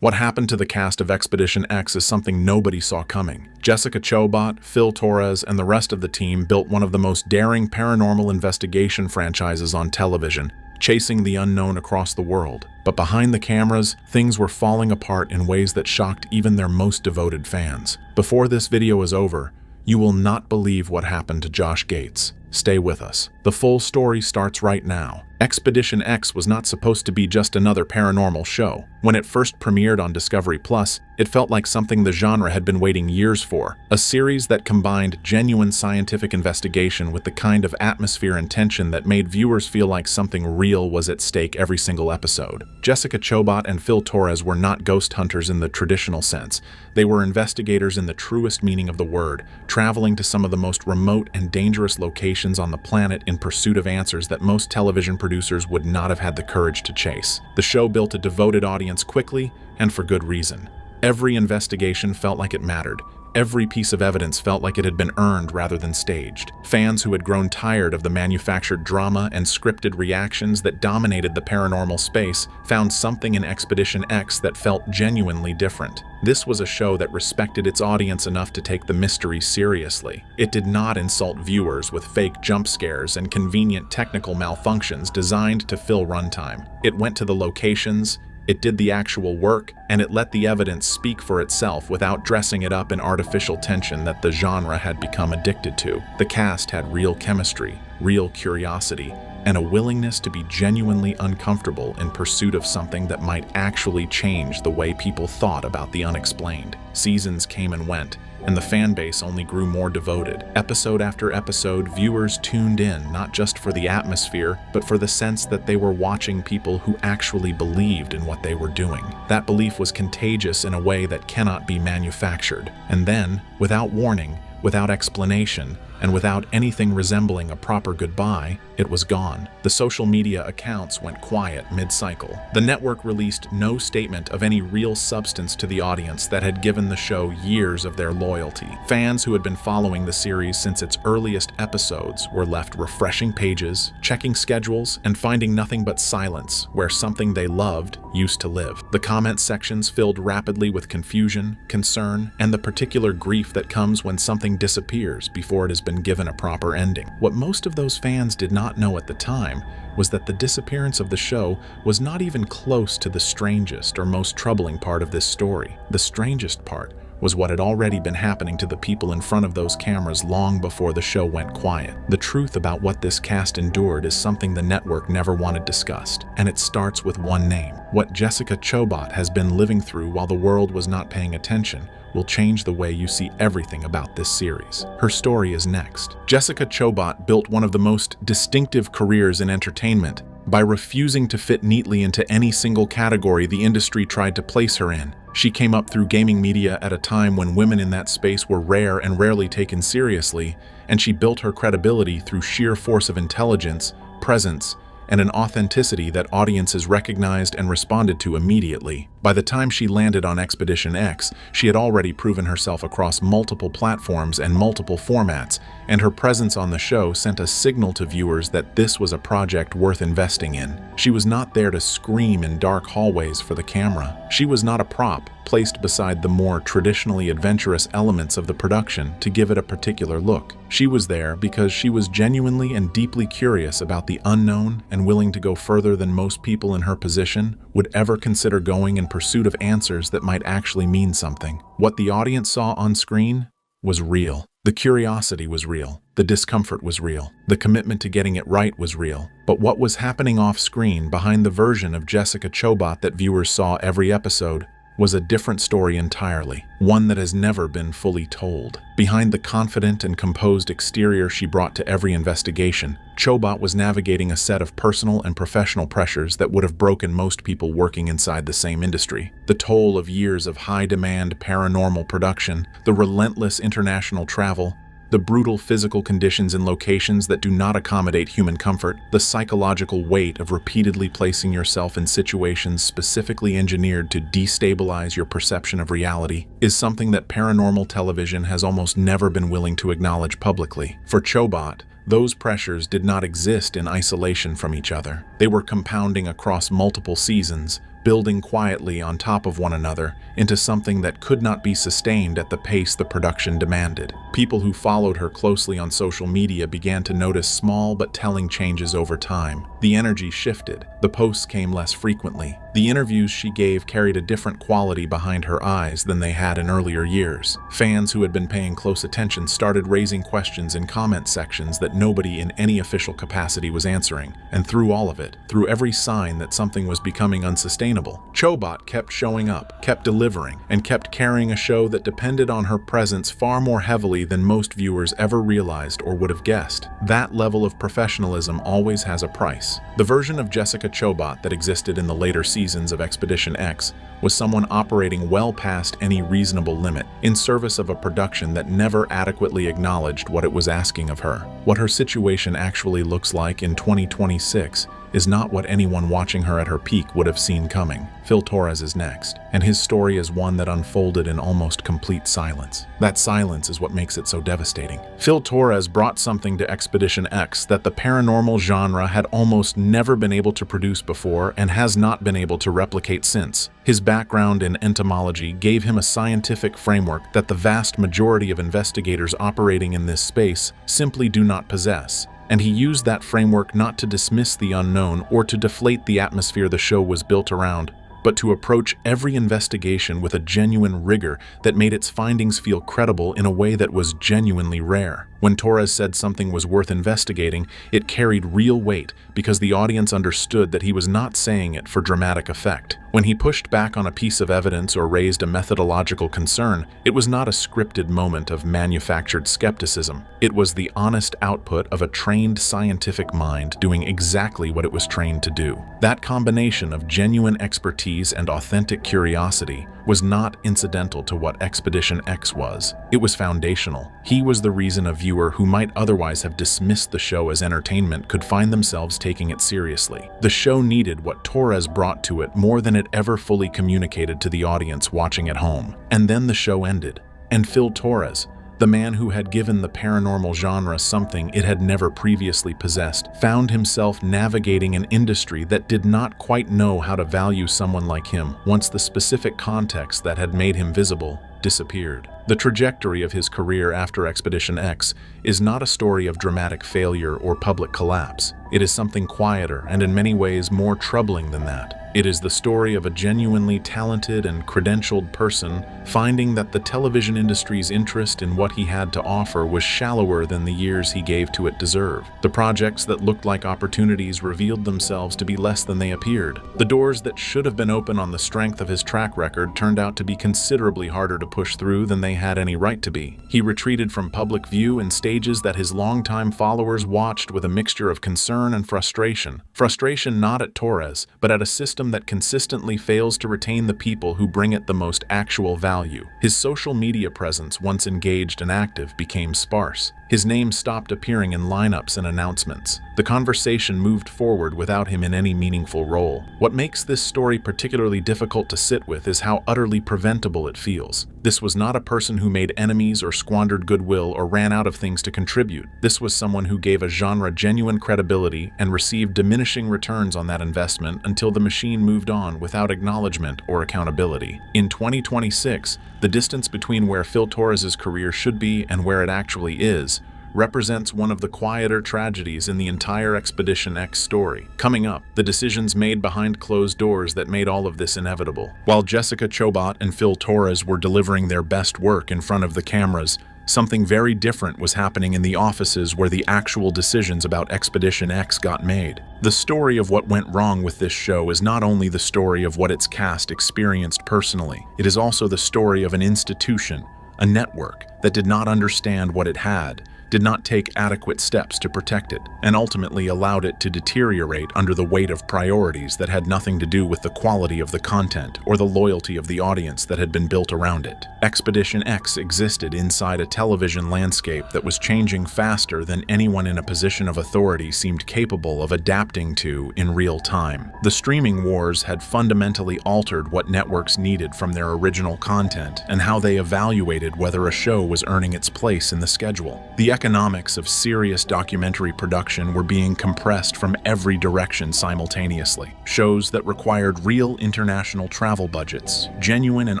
What happened to the cast of Expedition X is something nobody saw coming. Jessica Chobot, Phil Torres, and the rest of the team built one of the most daring paranormal investigation franchises on television, chasing the unknown across the world. But behind the cameras, things were falling apart in ways that shocked even their most devoted fans. Before this video is over, you will not believe what happened to Josh Gates. Stay with us. The full story starts right now. Expedition X was not supposed to be just another paranormal show. When it first premiered on Discovery Plus, it felt like something the genre had been waiting years for. A series that combined genuine scientific investigation with the kind of atmosphere and tension that made viewers feel like something real was at stake every single episode. Jessica Chobot and Phil Torres were not ghost hunters in the traditional sense. They were investigators in the truest meaning of the word, traveling to some of the most remote and dangerous locations on the planet in pursuit of answers that most television producers would not have had the courage to chase. The show built a devoted audience quickly, and for good reason. Every investigation felt like it mattered. Every piece of evidence felt like it had been earned rather than staged. Fans who had grown tired of the manufactured drama and scripted reactions that dominated the paranormal space found something in Expedition X that felt genuinely different. This was a show that respected its audience enough to take the mystery seriously. It did not insult viewers with fake jump scares and convenient technical malfunctions designed to fill runtime. It went to the locations, it did the actual work, and it let the evidence speak for itself without dressing it up in artificial tension that the genre had become addicted to. The cast had real chemistry, real curiosity, and a willingness to be genuinely uncomfortable in pursuit of something that might actually change the way people thought about the unexplained. Seasons came and went, and the fan base only grew more devoted. Episode after episode, viewers tuned in not just for the atmosphere, but for the sense that they were watching people who actually believed in what they were doing. That belief was contagious in a way that cannot be manufactured. And then, without warning, without explanation, and without anything resembling a proper goodbye, it was gone. The social media accounts went quiet mid-cycle. The network released no statement of any real substance to the audience that had given the show years of their loyalty. Fans who had been following the series since its earliest episodes were left refreshing pages, checking schedules, and finding nothing but silence where something they loved used to live. The comment sections filled rapidly with confusion, concern, and the particular grief that comes when something disappears before it has been given a proper ending. What most of those fans did not know at the time was that the disappearance of the show was not even close to the strangest or most troubling part of this story. The strangest part was what had already been happening to the people in front of those cameras long before the show went quiet. The truth about what this cast endured is something the network never wanted discussed, and it starts with one name. What Jessica Chobot has been living through while the world was not paying attention will change the way you see everything about this series. Her story is next. Jessica Chobot built one of the most distinctive careers in entertainment by refusing to fit neatly into any single category the industry tried to place her in. She came up through gaming media at a time when women in that space were rare and rarely taken seriously, and she built her credibility through sheer force of intelligence, presence, and an authenticity that audiences recognized and responded to immediately. By the time she landed on Expedition X, she had already proven herself across multiple platforms and multiple formats, and her presence on the show sent a signal to viewers that this was a project worth investing in. She was not there to scream in dark hallways for the camera. She was not a prop placed beside the more traditionally adventurous elements of the production to give it a particular look. She was there because she was genuinely and deeply curious about the unknown and willing to go further than most people in her position would ever consider going in pursuit of answers that might actually mean something. What the audience saw on screen was real. The curiosity was real. The discomfort was real. The commitment to getting it right was real. But what was happening off screen behind the version of Jessica Chobot that viewers saw every episode was a different story entirely, one that has never been fully told. Behind the confident and composed exterior she brought to every investigation, Chobot was navigating a set of personal and professional pressures that would have broken most people working inside the same industry. The toll of years of high-demand paranormal production, the relentless international travel, the brutal physical conditions in locations that do not accommodate human comfort, the psychological weight of repeatedly placing yourself in situations specifically engineered to destabilize your perception of reality, is something that paranormal television has almost never been willing to acknowledge publicly. For Chobot, those pressures did not exist in isolation from each other. They were compounding across multiple seasons, building quietly on top of one another into something that could not be sustained at the pace the production demanded. People who followed her closely on social media began to notice small but telling changes over time. The energy shifted. The posts came less frequently. The interviews she gave carried a different quality behind her eyes than they had in earlier years. Fans who had been paying close attention started raising questions in comment sections that nobody in any official capacity was answering. And through all of it, through every sign that something was becoming unsustainable, Chobot kept showing up, kept delivering, and kept carrying a show that depended on her presence far more heavily than most viewers ever realized or would have guessed. That level of professionalism always has a price. The version of Jessica Chobot that existed in the later seasons of Expedition X was someone operating well past any reasonable limit, in service of a production that never adequately acknowledged what it was asking of her. What her situation actually looks like in 2026 is not what anyone watching her at her peak would have seen coming. Phil Torres is next, and his story is one that unfolded in almost complete silence. That silence is what makes it so devastating. Phil Torres brought something to Expedition X that the paranormal genre had almost never been able to produce before and has not been able to replicate since. His background in entomology gave him a scientific framework that the vast majority of investigators operating in this space simply do not possess. And he used that framework not to dismiss the unknown or to deflate the atmosphere the show was built around, but to approach every investigation with a genuine rigor that made its findings feel credible in a way that was genuinely rare. When Torres said something was worth investigating, it carried real weight because the audience understood that he was not saying it for dramatic effect. When he pushed back on a piece of evidence or raised a methodological concern, it was not a scripted moment of manufactured skepticism. It was the honest output of a trained scientific mind doing exactly what it was trained to do. That combination of genuine expertise and authentic curiosity was not incidental to what Expedition X was. It was foundational. He was the reason a viewer who might otherwise have dismissed the show as entertainment could find themselves taking it seriously. The show needed what Torres brought to it more than it ever fully communicated to the audience watching at home. And then the show ended. And Phil Torres, the man who had given the paranormal genre something it had never previously possessed, found himself navigating an industry that did not quite know how to value someone like him once the specific context that had made him visible disappeared. The trajectory of his career after Expedition X is not a story of dramatic failure or public collapse. It is something quieter and in many ways more troubling than that. It is the story of a genuinely talented and credentialed person finding that the television industry's interest in what he had to offer was shallower than the years he gave to it deserved. The projects that looked like opportunities revealed themselves to be less than they appeared. The doors that should have been open on the strength of his track record turned out to be considerably harder to push through than they had any right to be. He retreated from public view in stages that his longtime followers watched with a mixture of concern and frustration. Frustration not at Torres, but at a system that consistently fails to retain the people who bring it the most actual value. His social media presence, once engaged and active, became sparse. His name stopped appearing in lineups and announcements. The conversation moved forward without him in any meaningful role. What makes this story particularly difficult to sit with is how utterly preventable it feels. This was not a person who made enemies or squandered goodwill or ran out of things to contribute. This was someone who gave a genre genuine credibility and received diminishing returns on that investment until the machine moved on without acknowledgement or accountability. In 2026, the distance between where Phil Torres' career should be and where it actually is represents one of the quieter tragedies in the entire Expedition X story. Coming up, the decisions made behind closed doors that made all of this inevitable. While Jessica Chobot and Phil Torres were delivering their best work in front of the cameras, something very different was happening in the offices where the actual decisions about Expedition X got made. The story of what went wrong with this show is not only the story of what its cast experienced personally, it is also the story of an institution, a network that did not understand what it had, did not take adequate steps to protect it, and ultimately allowed it to deteriorate under the weight of priorities that had nothing to do with the quality of the content or the loyalty of the audience that had been built around it. Expedition X existed inside a television landscape that was changing faster than anyone in a position of authority seemed capable of adapting to in real time. The streaming wars had fundamentally altered what networks needed from their original content and how they evaluated whether a show was earning its place in the schedule. The economics of serious documentary production were being compressed from every direction simultaneously. Shows that required real international travel budgets, genuine and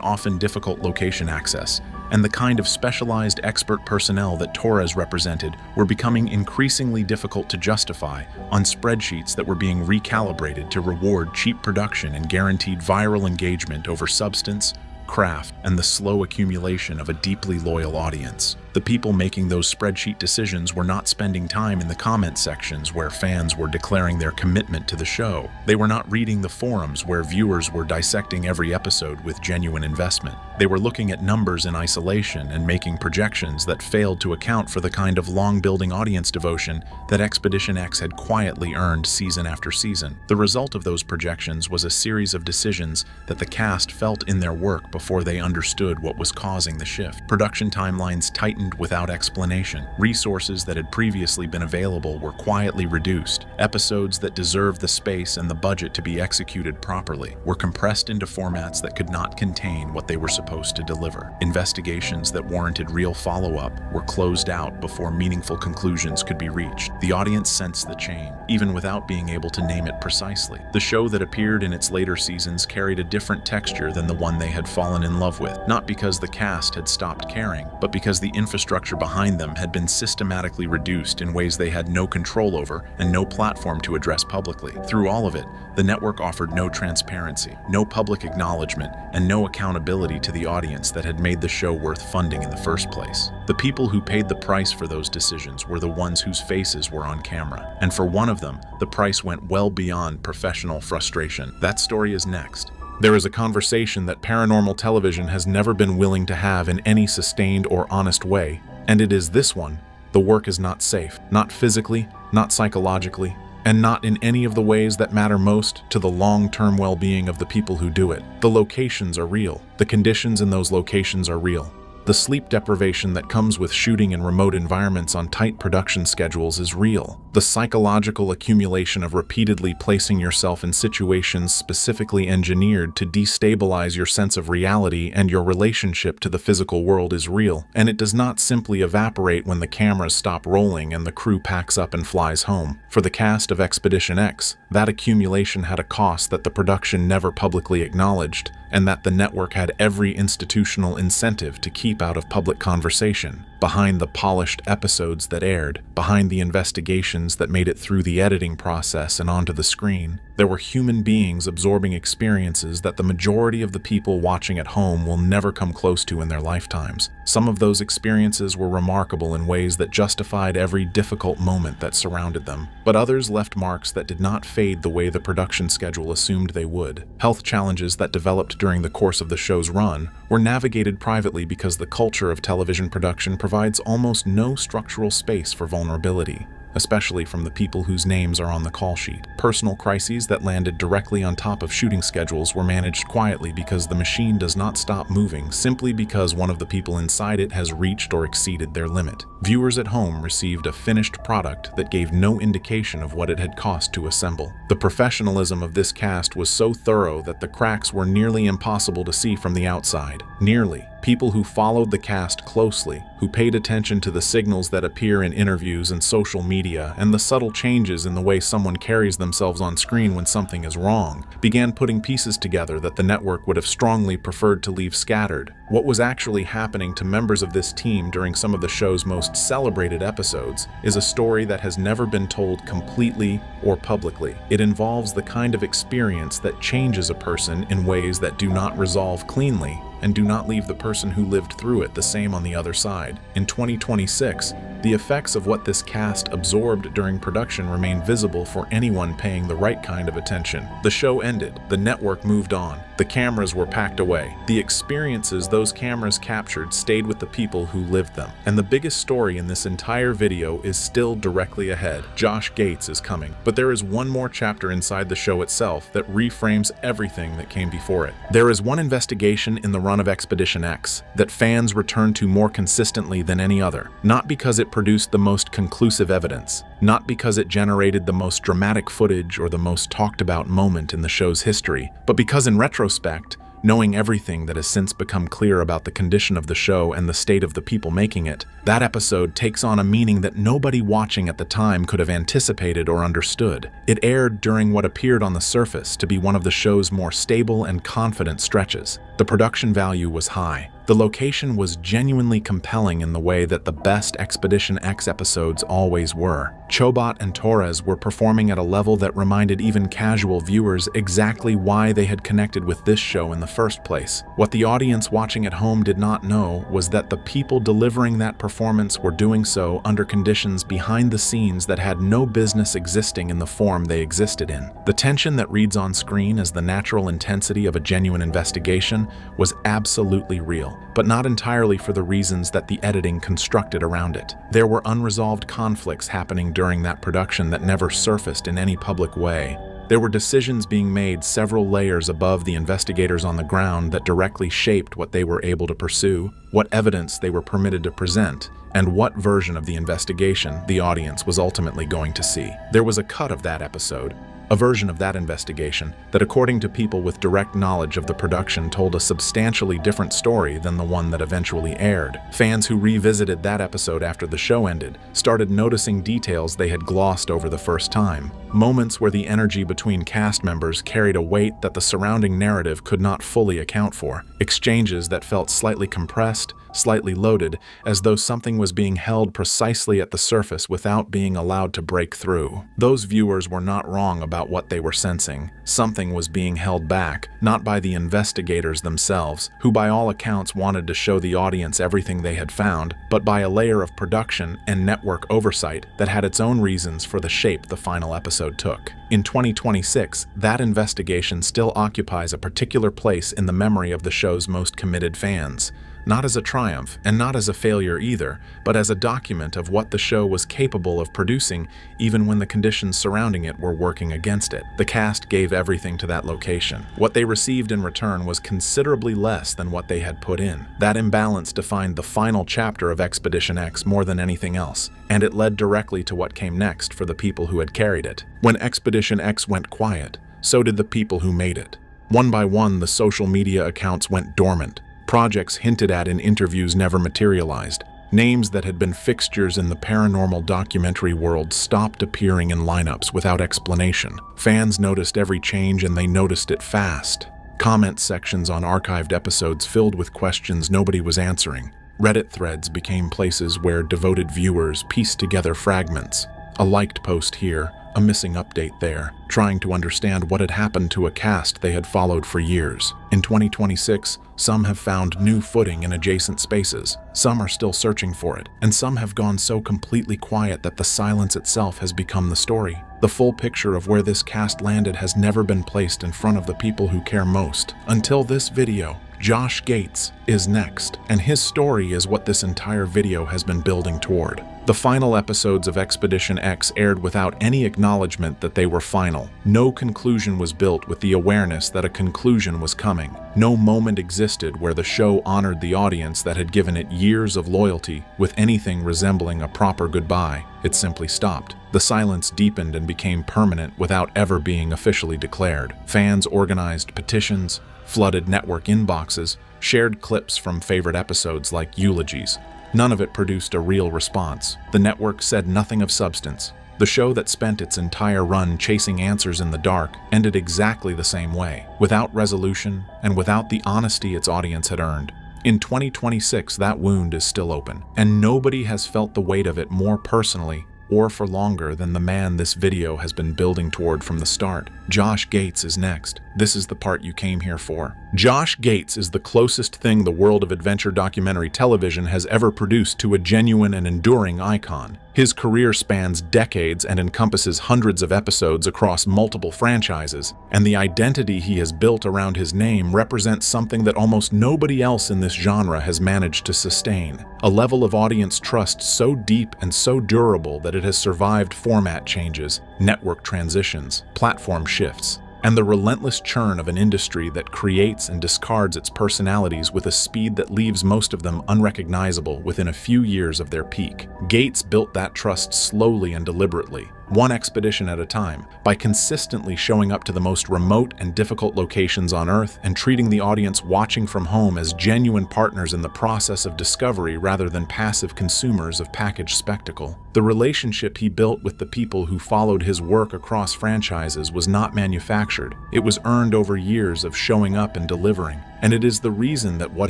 often difficult location access, and the kind of specialized expert personnel that Torres represented were becoming increasingly difficult to justify on spreadsheets that were being recalibrated to reward cheap production and guaranteed viral engagement over substance, craft, and the slow accumulation of a deeply loyal audience. The people making those spreadsheet decisions were not spending time in the comment sections where fans were declaring their commitment to the show. They were not reading the forums where viewers were dissecting every episode with genuine investment. They were looking at numbers in isolation and making projections that failed to account for the kind of long-building audience devotion that Expedition X had quietly earned season after season. The result of those projections was a series of decisions that the cast felt in their work before they understood what was causing the shift. Production timelines tightened without explanation. Resources that had previously been available were quietly reduced. Episodes that deserved the space and the budget to be executed properly were compressed into formats that could not contain what they were supposed to deliver. Investigations that warranted real follow-up were closed out before meaningful conclusions could be reached. The audience sensed the change, even without being able to name it precisely. The show that appeared in its later seasons carried a different texture than the one they had fallen in love with, not because the cast had stopped caring, but because the infrastructure behind them had been systematically reduced in ways they had no control over and no platform to address publicly. Through all of it, the network offered no transparency, no public acknowledgement, and no accountability to the audience that had made the show worth funding in the first place. The people who paid the price for those decisions were the ones whose faces were on camera, and for one of them, the price went well beyond professional frustration. That story is next. There is a conversation that paranormal television has never been willing to have in any sustained or honest way, and it is this one. The work is not safe, not physically, not psychologically, and not in any of the ways that matter most to the long-term well-being of the people who do it. The locations are real. The conditions in those locations are real. The sleep deprivation that comes with shooting in remote environments on tight production schedules is real. The psychological accumulation of repeatedly placing yourself in situations specifically engineered to destabilize your sense of reality and your relationship to the physical world is real, and it does not simply evaporate when the cameras stop rolling and the crew packs up and flies home. For the cast of Expedition X, that accumulation had a cost that the production never publicly acknowledged, and that the network had every institutional incentive to keep out of public conversation. Behind the polished episodes that aired, behind the investigations that made it through the editing process and onto the screen, there were human beings absorbing experiences that the majority of the people watching at home will never come close to in their lifetimes. Some of those experiences were remarkable in ways that justified every difficult moment that surrounded them, but others left marks that did not fade the way the production schedule assumed they would. Health challenges that developed during the course of the show's run were navigated privately because the culture of television production provides almost no structural space for vulnerability, especially from the people whose names are on the call sheet. Personal crises that landed directly on top of shooting schedules were managed quietly because the machine does not stop moving simply because one of the people inside it has reached or exceeded their limit. Viewers at home received a finished product that gave no indication of what it had cost to assemble. The professionalism of this cast was so thorough that the cracks were nearly impossible to see from the outside. Nearly. People who followed the cast closely, who paid attention to the signals that appear in interviews and social media and the subtle changes in the way someone carries themselves on screen when something is wrong, began putting pieces together that the network would have strongly preferred to leave scattered. What was actually happening to members of this team during some of the show's most celebrated episodes is a story that has never been told completely or publicly. It involves the kind of experience that changes a person in ways that do not resolve cleanly and do not leave the person who lived through it the same on the other side. In 2026, the effects of what this cast absorbed during production remain visible for anyone paying the right kind of attention. The show ended, the network moved on, the cameras were packed away. The experiences those cameras captured stayed with the people who lived them. And the biggest story in this entire video is still directly ahead. Josh Gates is coming. But there is one more chapter inside the show itself that reframes everything that came before it. There is one investigation in the run of Expedition X that fans return to more consistently than any other, not because it produced the most conclusive evidence, not because it generated the most dramatic footage or the most talked about moment in the show's history, but because in retrospect, Knowing everything that has since become clear about the condition of the show and the state of the people making it, that episode takes on a meaning that nobody watching at the time could have anticipated or understood. It aired during what appeared on the surface to be one of the show's more stable and confident stretches. The production value was high. The location was genuinely compelling in the way that the best Expedition X episodes always were. Chobot and Torres were performing at a level that reminded even casual viewers exactly why they had connected with this show in the first place. What the audience watching at home did not know was that the people delivering that performance were doing so under conditions behind the scenes that had no business existing in the form they existed in. The tension that reads on screen as the natural intensity of a genuine investigation was absolutely real, but not entirely for the reasons that the editing constructed around it. There were unresolved conflicts happening during that production that never surfaced in any public way. There were decisions being made several layers above the investigators on the ground that directly shaped what they were able to pursue, what evidence they were permitted to present, and what version of the investigation the audience was ultimately going to see. There was a cut of that episode, a version of that investigation that, according to people with direct knowledge of the production, told a substantially different story than the one that eventually aired. Fans who revisited that episode after the show ended started noticing details they had glossed over the first time. Moments where the energy between cast members carried a weight that the surrounding narrative could not fully account for. Exchanges that felt slightly compressed, slightly loaded, as though something was being held precisely at the surface without being allowed to break through. Those viewers were not wrong about what they were sensing. Something was being held back, not by the investigators themselves, who by all accounts wanted to show the audience everything they had found, but by a layer of production and network oversight that had its own reasons for the shape the final episode took. In 2026, that investigation still occupies a particular place in the memory of the show's most committed fans. Not as a triumph, and not as a failure either, but as a document of what the show was capable of producing even when the conditions surrounding it were working against it. The cast gave everything to that location. What they received in return was considerably less than what they had put in. That imbalance defined the final chapter of Expedition X more than anything else, and it led directly to what came next for the people who had carried it. When Expedition X went quiet, so did the people who made it. One by one, the social media accounts went dormant. Projects hinted at in interviews never materialized. Names that had been fixtures in the paranormal documentary world stopped appearing in lineups without explanation. Fans noticed every change, and they noticed it fast. Comment sections on archived episodes filled with questions nobody was answering. Reddit threads became places where devoted viewers pieced together fragments. A liked post here, a missing update there, trying to understand what had happened to a cast they had followed for years. In 2026, some have found new footing in adjacent spaces, some are still searching for it, and some have gone so completely quiet that the silence itself has become the story. The full picture of where this cast landed has never been placed in front of the people who care most. Until this video, Josh Gates is next, and his story is what this entire video has been building toward. The final episodes of Expedition X aired without any acknowledgement that they were final. No conclusion was built with the awareness that a conclusion was coming. No moment existed where the show honored the audience that had given it years of loyalty with anything resembling a proper goodbye. It simply stopped. The silence deepened and became permanent without ever being officially declared. Fans organized petitions, flooded network inboxes, shared clips from favorite episodes like eulogies. None of it produced a real response. The network said nothing of substance. The show that spent its entire run chasing answers in the dark ended exactly the same way, without resolution and without the honesty its audience had earned. In 2026, that wound is still open, and nobody has felt the weight of it more personally or for longer than the man this video has been building toward from the start. Josh Gates is next. This is the part you came here for. Josh Gates is the closest thing the world of adventure documentary television has ever produced to a genuine and enduring icon. His career spans decades and encompasses hundreds of episodes across multiple franchises, and the identity he has built around his name represents something that almost nobody else in this genre has managed to sustain. A level of audience trust so deep and so durable that it has survived format changes, network transitions, platform shifts, and the relentless churn of an industry that creates and discards its personalities with a speed that leaves most of them unrecognizable within a few years of their peak. Gates built that trust slowly and deliberately, one expedition at a time, by consistently showing up to the most remote and difficult locations on Earth and treating the audience watching from home as genuine partners in the process of discovery rather than passive consumers of packaged spectacle. The relationship he built with the people who followed his work across franchises was not manufactured. It was earned over years of showing up and delivering. And it is the reason that what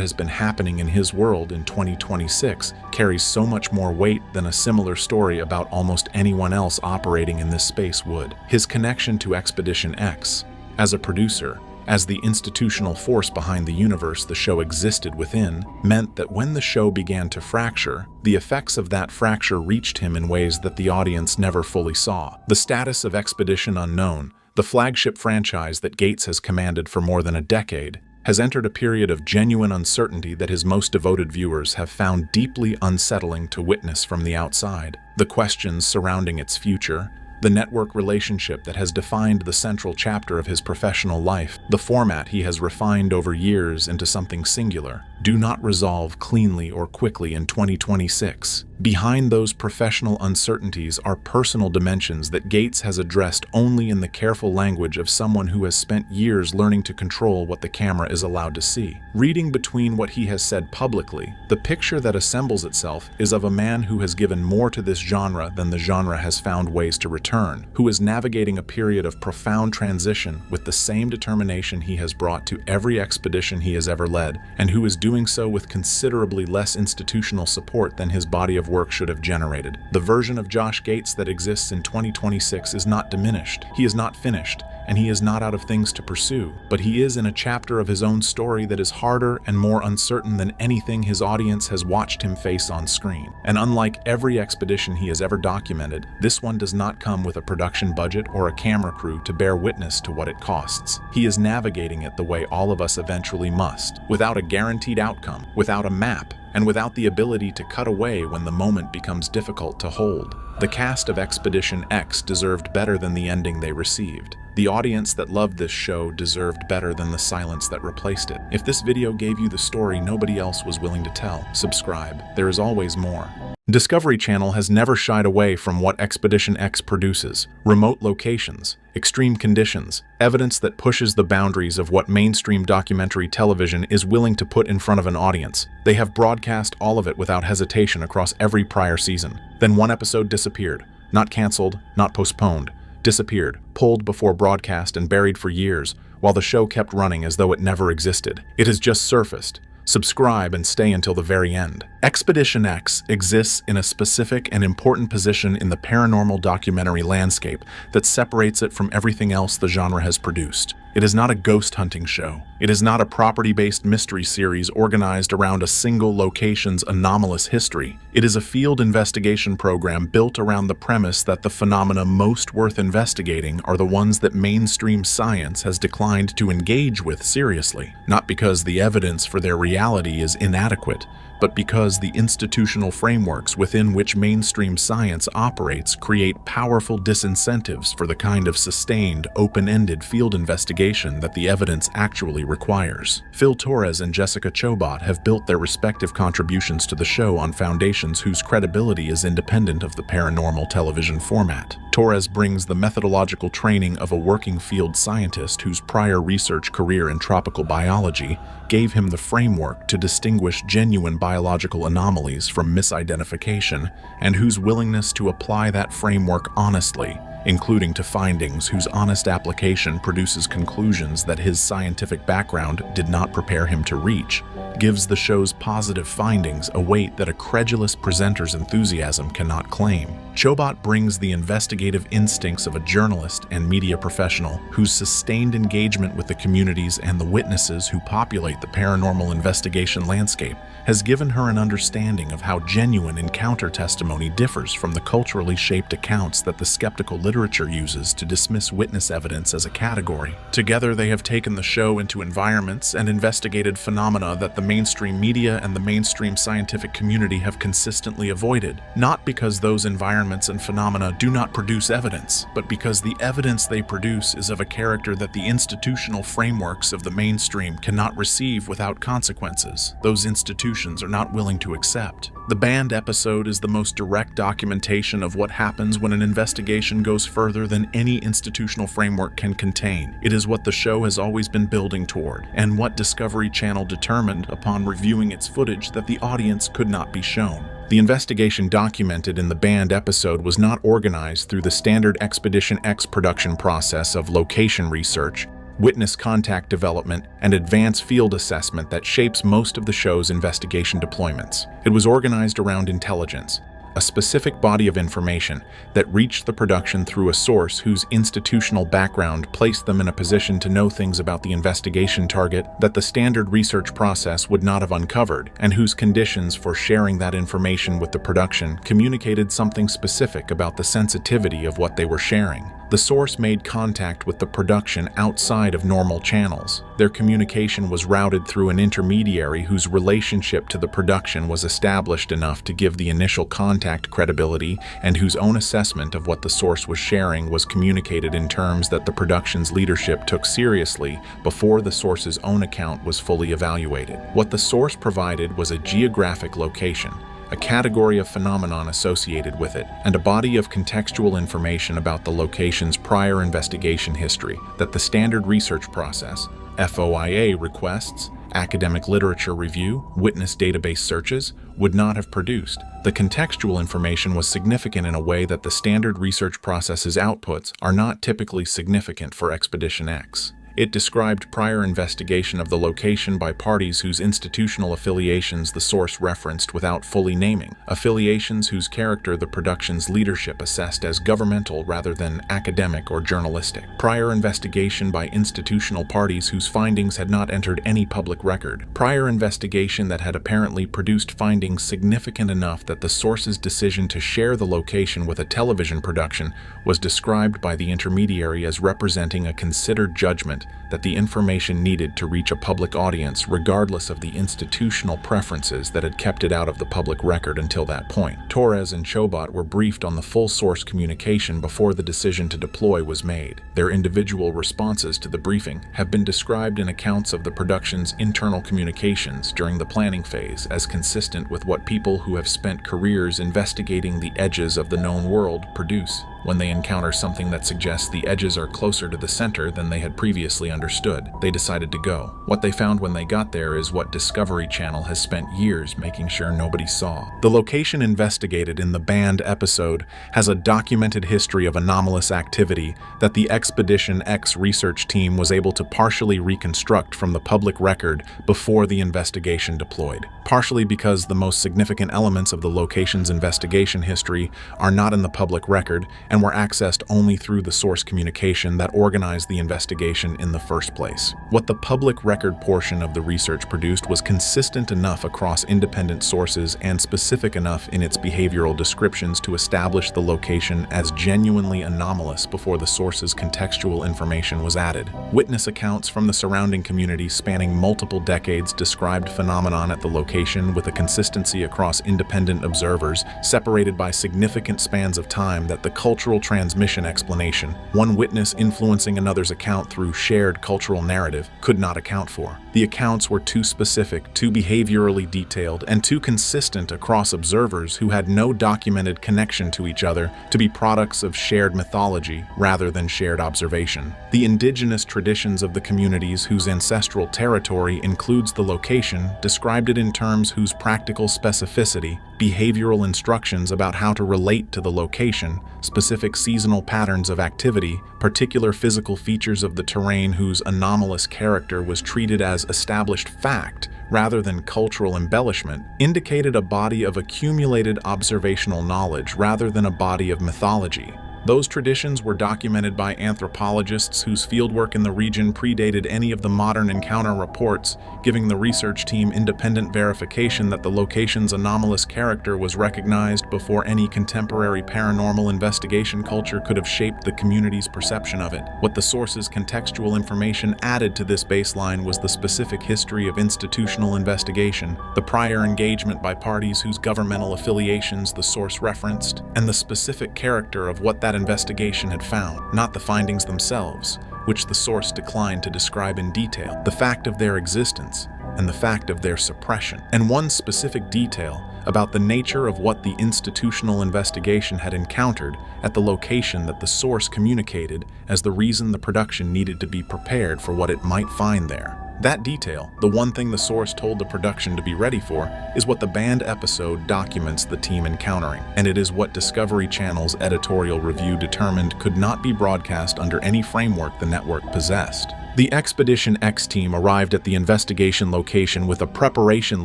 has been happening in his world in 2026 carries so much more weight than a similar story about almost anyone else operating in this space would. His connection to Expedition X, as a producer, as the institutional force behind the universe the show existed within, meant that when the show began to fracture, the effects of that fracture reached him in ways that the audience never fully saw. The status of Expedition Unknown, the flagship franchise that Gates has commanded for more than a decade, has entered a period of genuine uncertainty that his most devoted viewers have found deeply unsettling to witness from the outside. The questions surrounding its future, the network relationship that has defined the central chapter of his professional life, the format he has refined over years into something singular, do not resolve cleanly or quickly in 2026. Behind those professional uncertainties are personal dimensions that Gates has addressed only in the careful language of someone who has spent years learning to control what the camera is allowed to see. Reading between what he has said publicly, the picture that assembles itself is of a man who has given more to this genre than the genre has found ways to return, who is navigating a period of profound transition with the same determination he has brought to every expedition he has ever led, and who is doing so with considerably less institutional support than his body of work should have generated. The version of Josh Gates that exists in 2026 is not diminished. He is not finished, and he is not out of things to pursue, but he is in a chapter of his own story that is harder and more uncertain than anything his audience has watched him face on screen. And unlike every expedition he has ever documented, this one does not come with a production budget or a camera crew to bear witness to what it costs. He is navigating it the way all of us eventually must, without a guaranteed outcome, without a map, and without the ability to cut away when the moment becomes difficult to hold. The cast of Expedition X deserved better than the ending they received. The audience that loved this show deserved better than the silence that replaced it. If this video gave you the story nobody else was willing to tell, subscribe. There is always more. Discovery Channel has never shied away from what Expedition X produces: remote locations, extreme conditions, evidence that pushes the boundaries of what mainstream documentary television is willing to put in front of an audience. They have broadcast all of it without hesitation across every prior season. Then one episode disappeared. Not canceled, not postponed. Disappeared, pulled before broadcast and buried for years, while the show kept running as though it never existed. It has just surfaced. Subscribe and stay until the very end. Expedition X exists in a specific and important position in the paranormal documentary landscape that separates it from everything else the genre has produced. It is not a ghost hunting show. It is not a property-based mystery series organized around a single location's anomalous history. It is a field investigation program built around the premise that the phenomena most worth investigating are the ones that mainstream science has declined to engage with seriously, not because the evidence for their reality is inadequate, but because the institutional frameworks within which mainstream science operates create powerful disincentives for the kind of sustained, open-ended field investigation that the evidence actually requires. Torres and Jessica Chobot have built their respective contributions to the show on foundations whose credibility is independent of the paranormal television format. Torres brings the methodological training of a working field scientist whose prior research career in tropical biology gave him the framework to distinguish genuine biological anomalies from misidentification, and whose willingness to apply that framework honestly, including to findings whose honest application produces conclusions that his scientific background did not prepare him to reach, gives the show's positive findings a weight that a credulous presenter's enthusiasm cannot claim. Chobot brings the investigative instincts of a journalist and media professional whose sustained engagement with the communities and the witnesses who populate the paranormal investigation landscape has given her an understanding of how genuine encounter testimony differs from the culturally shaped accounts that the skeptical literature literature uses to dismiss witness evidence as a category. Together, they have taken the show into environments and investigated phenomena that the mainstream media and the mainstream scientific community have consistently avoided, not because those environments and phenomena do not produce evidence, but because the evidence they produce is of a character that the institutional frameworks of the mainstream cannot receive without consequences those institutions are not willing to accept. The banned episode is the most direct documentation of what happens when an investigation goes further than any institutional framework can contain. It is what the show has always been building toward, and what Discovery Channel determined upon reviewing its footage that the audience could not be shown. The investigation documented in the banned episode was not organized through the standard Expedition X production process of location research, witness contact development, and advanced field assessment that shapes most of the show's investigation deployments. It was organized around intelligence, a specific body of information that reached the production through a source whose institutional background placed them in a position to know things about the investigation target that the standard research process would not have uncovered, and whose conditions for sharing that information with the production communicated something specific about the sensitivity of what they were sharing. The source made contact with the production outside of normal channels. Their communication was routed through an intermediary whose relationship to the production was established enough to give the initial contact credibility, and whose own assessment of what the source was sharing was communicated in terms that the production's leadership took seriously before the source's own account was fully evaluated. What the source provided was a geographic location, a category of phenomenon associated with it, and a body of contextual information about the location's prior investigation history that the standard research process, FOIA requests, academic literature review, witness database searches, would not have produced. The contextual information was significant in a way that the standard research process's outputs are not typically significant for Expedition X. It described prior investigation of the location by parties whose institutional affiliations the source referenced without fully naming, affiliations whose character the production's leadership assessed as governmental rather than academic or journalistic, prior investigation by institutional parties whose findings had not entered any public record, prior investigation that had apparently produced findings significant enough that the source's decision to share the location with a television production was described by the intermediary as representing a considered judgment that the information needed to reach a public audience regardless of the institutional preferences that had kept it out of the public record until that point. Torres and Chobot were briefed on the full source communication before the decision to deploy was made. Their individual responses to the briefing have been described in accounts of the production's internal communications during the planning phase as consistent with what people who have spent careers investigating the edges of the known world produce. When they encounter something that suggests the edges are closer to the center than they had previously understood, they decided to go. What they found when they got there is what Discovery Channel has spent years making sure nobody saw. The location investigated in the banned episode has a documented history of anomalous activity that the Expedition X research team was able to partially reconstruct from the public record before the investigation deployed. Partially because the most significant elements of the location's investigation history are not in the public record and were accessed only through the source communication that organized the investigation in the first place. What the public record portion of the research produced was consistent enough across independent sources and specific enough in its behavioral descriptions to establish the location as genuinely anomalous before the source's contextual information was added. Witness accounts from the surrounding community spanning multiple decades described phenomenon at the location with a consistency across independent observers, separated by significant spans of time that the cultural transmission explanation, one witness influencing another's account through shared cultural narrative, could not account for. The accounts were too specific, too behaviorally detailed, and too consistent across observers who had no documented connection to each other to be products of shared mythology rather than shared observation. The indigenous traditions of the communities whose ancestral territory includes the location described it in terms whose practical specificity, behavioral instructions about how to relate to the location, specific seasonal patterns of activity, particular physical features of the terrain whose anomalous character was treated as established fact rather than cultural embellishment, indicated a body of accumulated observational knowledge rather than a body of mythology. Those traditions were documented by anthropologists whose fieldwork in the region predated any of the modern encounter reports, giving the research team independent verification that the location's anomalous character was recognized before any contemporary paranormal investigation culture could have shaped the community's perception of it. What the source's contextual information added to this baseline was the specific history of institutional investigation, the prior engagement by parties whose governmental affiliations the source referenced, and the specific character of what that investigation had found, not the findings themselves, which the source declined to describe in detail, the fact of their existence, and the fact of their suppression. And one specific detail about the nature of what the institutional investigation had encountered at the location that the source communicated as the reason the production needed to be prepared for what it might find there. That detail, the one thing the source told the production to be ready for, is what the banned episode documents the team encountering, and it is what Discovery Channel's editorial review determined could not be broadcast under any framework the network possessed. The Expedition X team arrived at the investigation location with a preparation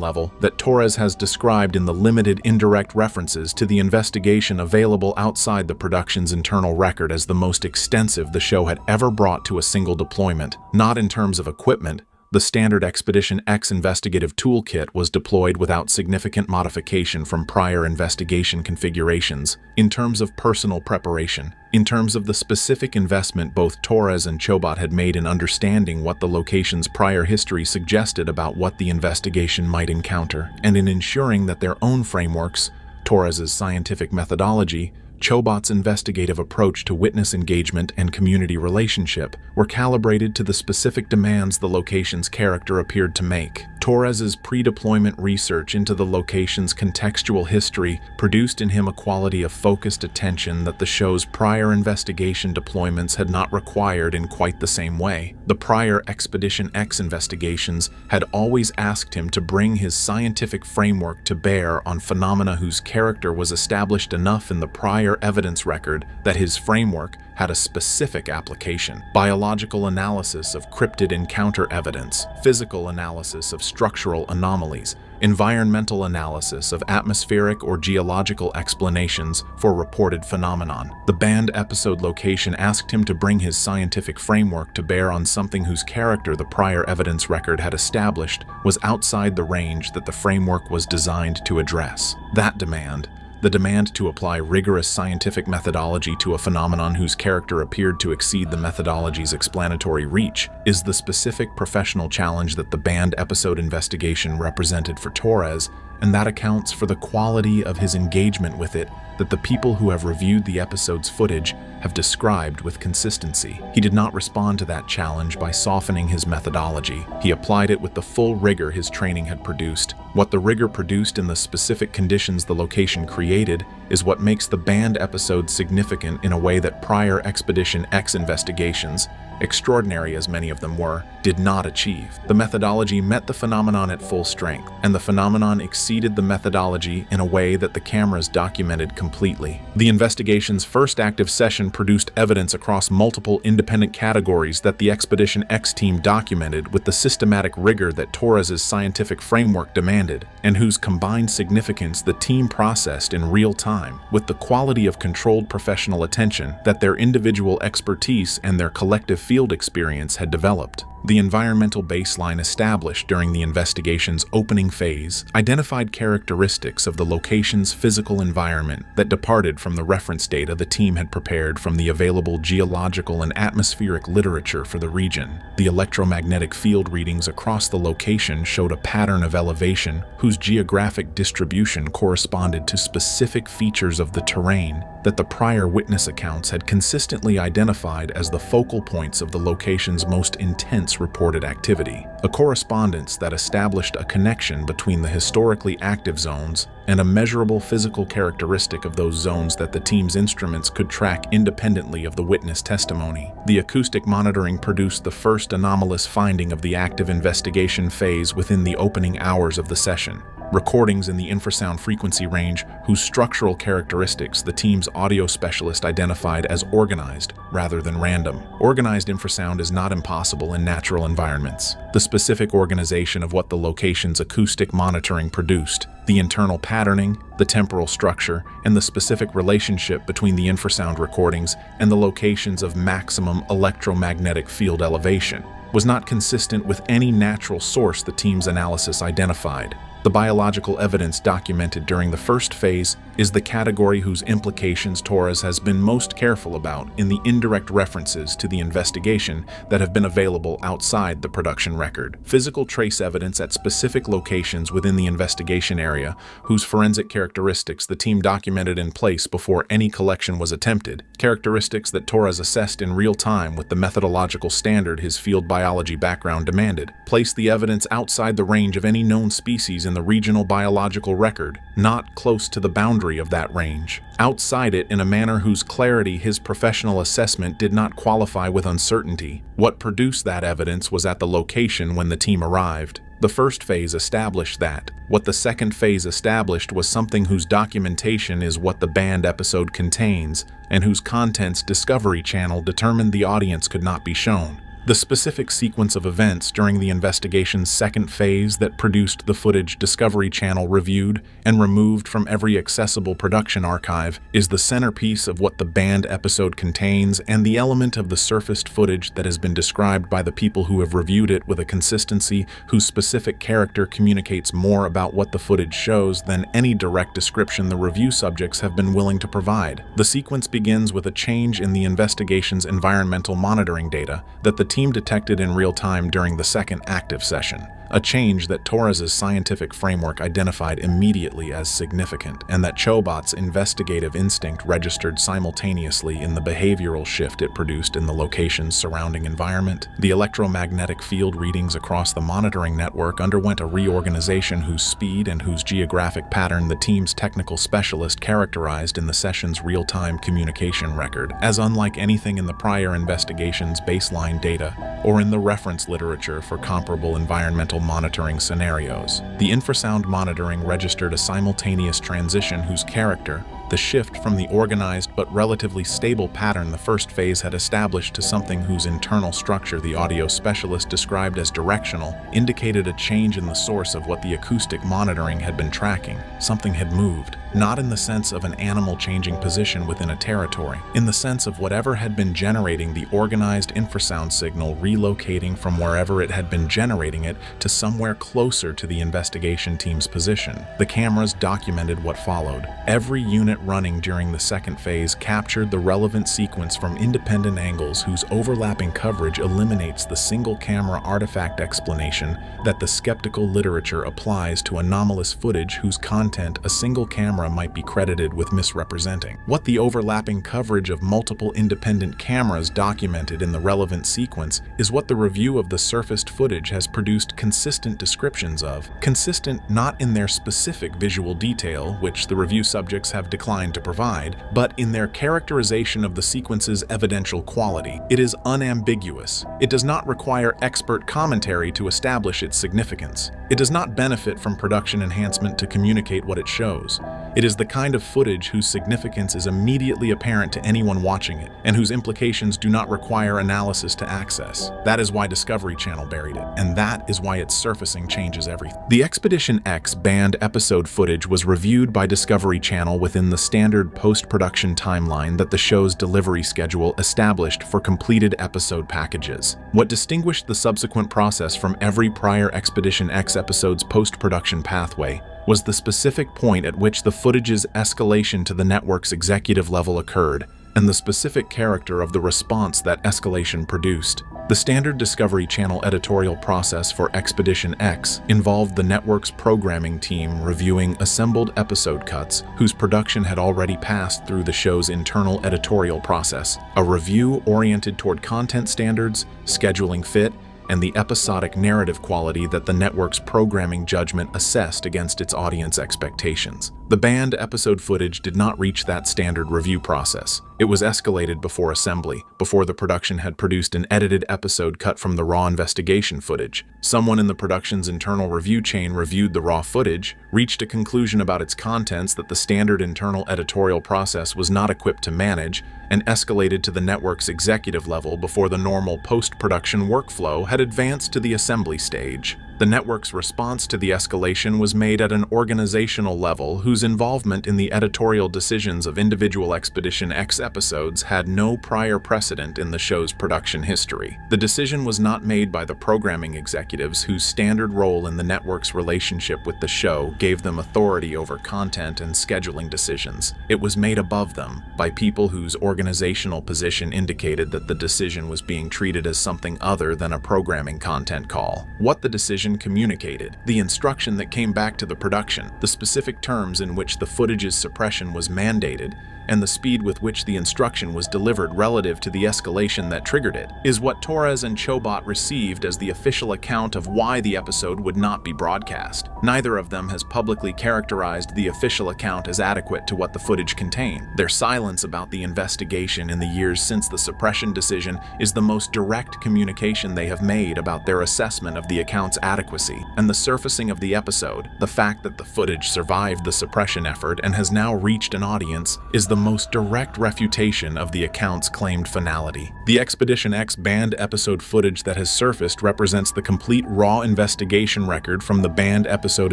level that Torres has described in the limited indirect references to the investigation available outside the production's internal record as the most extensive the show had ever brought to a single deployment, not in terms of equipment. The standard Expedition X investigative toolkit was deployed without significant modification from prior investigation configurations. In terms of personal preparation, in terms of the specific investment both Torres and Chobot had made in understanding what the location's prior history suggested about what the investigation might encounter, and in ensuring that their own frameworks, Torres's scientific methodology, Chobot's investigative approach to witness engagement and community relationship were calibrated to the specific demands the location's character appeared to make. Torres's pre-deployment research into the location's contextual history produced in him a quality of focused attention that the show's prior investigation deployments had not required in quite the same way. The prior Expedition X investigations had always asked him to bring his scientific framework to bear on phenomena whose character was established enough in the prior evidence record that his framework had a specific application: biological analysis of cryptid encounter evidence, physical analysis of structural anomalies, environmental analysis of atmospheric or geological explanations for reported phenomenon. The banned episode location asked him to bring his scientific framework to bear on something whose character the prior evidence record had established was outside the range that the framework was designed to address. That demand, the demand to apply rigorous scientific methodology to a phenomenon whose character appeared to exceed the methodology's explanatory reach, is the specific professional challenge that the banned episode investigation represented for Torres, and that accounts for the quality of his engagement with it that the people who have reviewed the episode's footage have described with consistency. He did not respond to that challenge by softening his methodology. He applied it with the full rigor his training had produced. What the rigor produced in the specific conditions the location created is what makes the banned episode significant in a way that prior Expedition X investigations, extraordinary as many of them were, did not achieve. The methodology met the phenomenon at full strength, and the phenomenon exceeded the methodology in a way that the cameras documented completely. The investigation's first active session produced evidence across multiple independent categories that the Expedition X team documented with the systematic rigor that Torres's scientific framework demanded, and whose combined significance the team processed in real time, with the quality of controlled professional attention that their individual expertise and their collective field experience had developed. The environmental baseline established during the investigation's opening phase identified characteristics of the location's physical environment that departed from the reference data the team had prepared from the available geological and atmospheric literature for the region. The electromagnetic field readings across the location showed a pattern of elevation whose geographic distribution corresponded to specific features of the terrain that the prior witness accounts had consistently identified as the focal points of the location's most intense reported activity, a correspondence that established a connection between the historically active zones and a measurable physical characteristic of those zones that the team's instruments could track independently of the witness testimony. The acoustic monitoring produced the first anomalous finding of the active investigation phase within the opening hours of the session. recordings in the infrasound frequency range whose structural characteristics the team's audio specialist identified as organized rather than random. Organized infrasound is not impossible in natural environments. The specific organization of what the location's acoustic monitoring produced, the internal patterning, the temporal structure, and the specific relationship between the infrasound recordings and the locations of maximum electromagnetic field elevation, was not consistent with any natural source the team's analysis identified. The biological evidence documented during the first phase is the category whose implications Torres has been most careful about in the indirect references to the investigation that have been available outside the production record. Physical trace evidence at specific locations within the investigation area, whose forensic characteristics the team documented in place before any collection was attempted, characteristics that Torres assessed in real time with the methodological standard his field biology background demanded, placed the evidence outside the range of any known species in the regional biological record, not close to the boundary of that range, outside it in a manner whose clarity his professional assessment did not qualify with uncertainty. What produced that evidence was at the location when the team arrived. The first phase established that. What the second phase established was something whose documentation is what the banned episode contains, and whose contents Discovery Channel determined the audience could not be shown. The specific sequence of events during the investigation's second phase that produced the footage Discovery Channel reviewed and removed from every accessible production archive is the centerpiece of what the banned episode contains and the element of the surfaced footage that has been described by the people who have reviewed it with a consistency whose specific character communicates more about what the footage shows than any direct description the review subjects have been willing to provide. The sequence begins with a change in the investigation's environmental monitoring data that the team detected in real time during the second active session, a change that Torres' scientific framework identified immediately as significant, and that Chobot's investigative instinct registered simultaneously in the behavioral shift it produced in the location's surrounding environment. The electromagnetic field readings across the monitoring network underwent a reorganization whose speed and whose geographic pattern the team's technical specialist characterized in the session's real-time communication record as unlike anything in the prior investigation's baseline data or in the reference literature for comparable environmental monitoring scenarios. The infrasound monitoring registered a simultaneous transition whose character, the shift from the organized but relatively stable pattern the first phase had established to something whose internal structure the audio specialist described as directional, indicated a change in the source of what the acoustic monitoring had been tracking. Something had moved, not in the sense of an animal changing position within a territory, in the sense of whatever had been generating the organized infrasound signal relocating from wherever it had been generating it to somewhere closer to the investigation team's position. The cameras documented what followed. Every unit running during the second phase captured the relevant sequence from independent angles whose overlapping coverage eliminates the single camera artifact explanation that the skeptical literature applies to anomalous footage whose content a single camera might be credited with misrepresenting. What the overlapping coverage of multiple independent cameras documented in the relevant sequence is what the review of the surfaced footage has produced consistent descriptions of, consistent not in their specific visual detail, which the review subjects have declined to provide, but in their characterization of the sequence's evidential quality. It is unambiguous. It does not require expert commentary to establish its significance. It does not benefit from production enhancement to communicate what it shows. It is the kind of footage whose significance is immediately apparent to anyone watching it, and whose implications do not require analysis to access. That is why Discovery Channel buried it, and that is why its surfacing changes everything. The Expedition X banned episode footage was reviewed by Discovery Channel within the standard post-production timeline that the show's delivery schedule established for completed episode packages. What distinguished the subsequent process from every prior Expedition X episode's post-production pathway was the specific point at which the footage's escalation to the network's executive level occurred, and the specific character of the response that escalation produced. The standard Discovery Channel editorial process for Expedition X involved the network's programming team reviewing assembled episode cuts whose production had already passed through the show's internal editorial process, a review oriented toward content standards, scheduling fit, and the episodic narrative quality that the network's programming judgment assessed against its audience expectations. The The banned episode footage did not reach that standard review process. It was escalated before assembly, before the production had produced an edited episode cut from the raw investigation footage. Someone in the production's internal review chain reviewed the raw footage, reached a conclusion about its contents that the standard internal editorial process was not equipped to manage, and escalated to the network's executive level before the normal post-production workflow had advanced to the assembly stage. The network's response to the escalation was made at an organizational level whose involvement in the editorial decisions of individual Expedition X episodes had no prior precedent in the show's production history. The decision was not made by the programming executives whose standard role in the network's relationship with the show gave them authority over content and scheduling decisions. It was made above them by people whose organizational position indicated that the decision was being treated as something other than a programming content call. What the decision communicated, the instruction that came back to the production, the specific terms in which the footage's suppression was mandated, and the speed with which the instruction was delivered relative to the escalation that triggered it, is what Torres and Chobot received as the official account of why the episode would not be broadcast. Neither of them has publicly characterized the official account as adequate to what the footage contained. Their silence about the investigation in the years since the suppression decision is the most direct communication they have made about their assessment of the account's adequacy, and the surfacing of the episode, the fact that the footage survived the suppression effort and has now reached an audience, is the most direct refutation of the account's claimed finality. The Expedition X banned episode footage that has surfaced represents the complete raw investigation record from the banned episode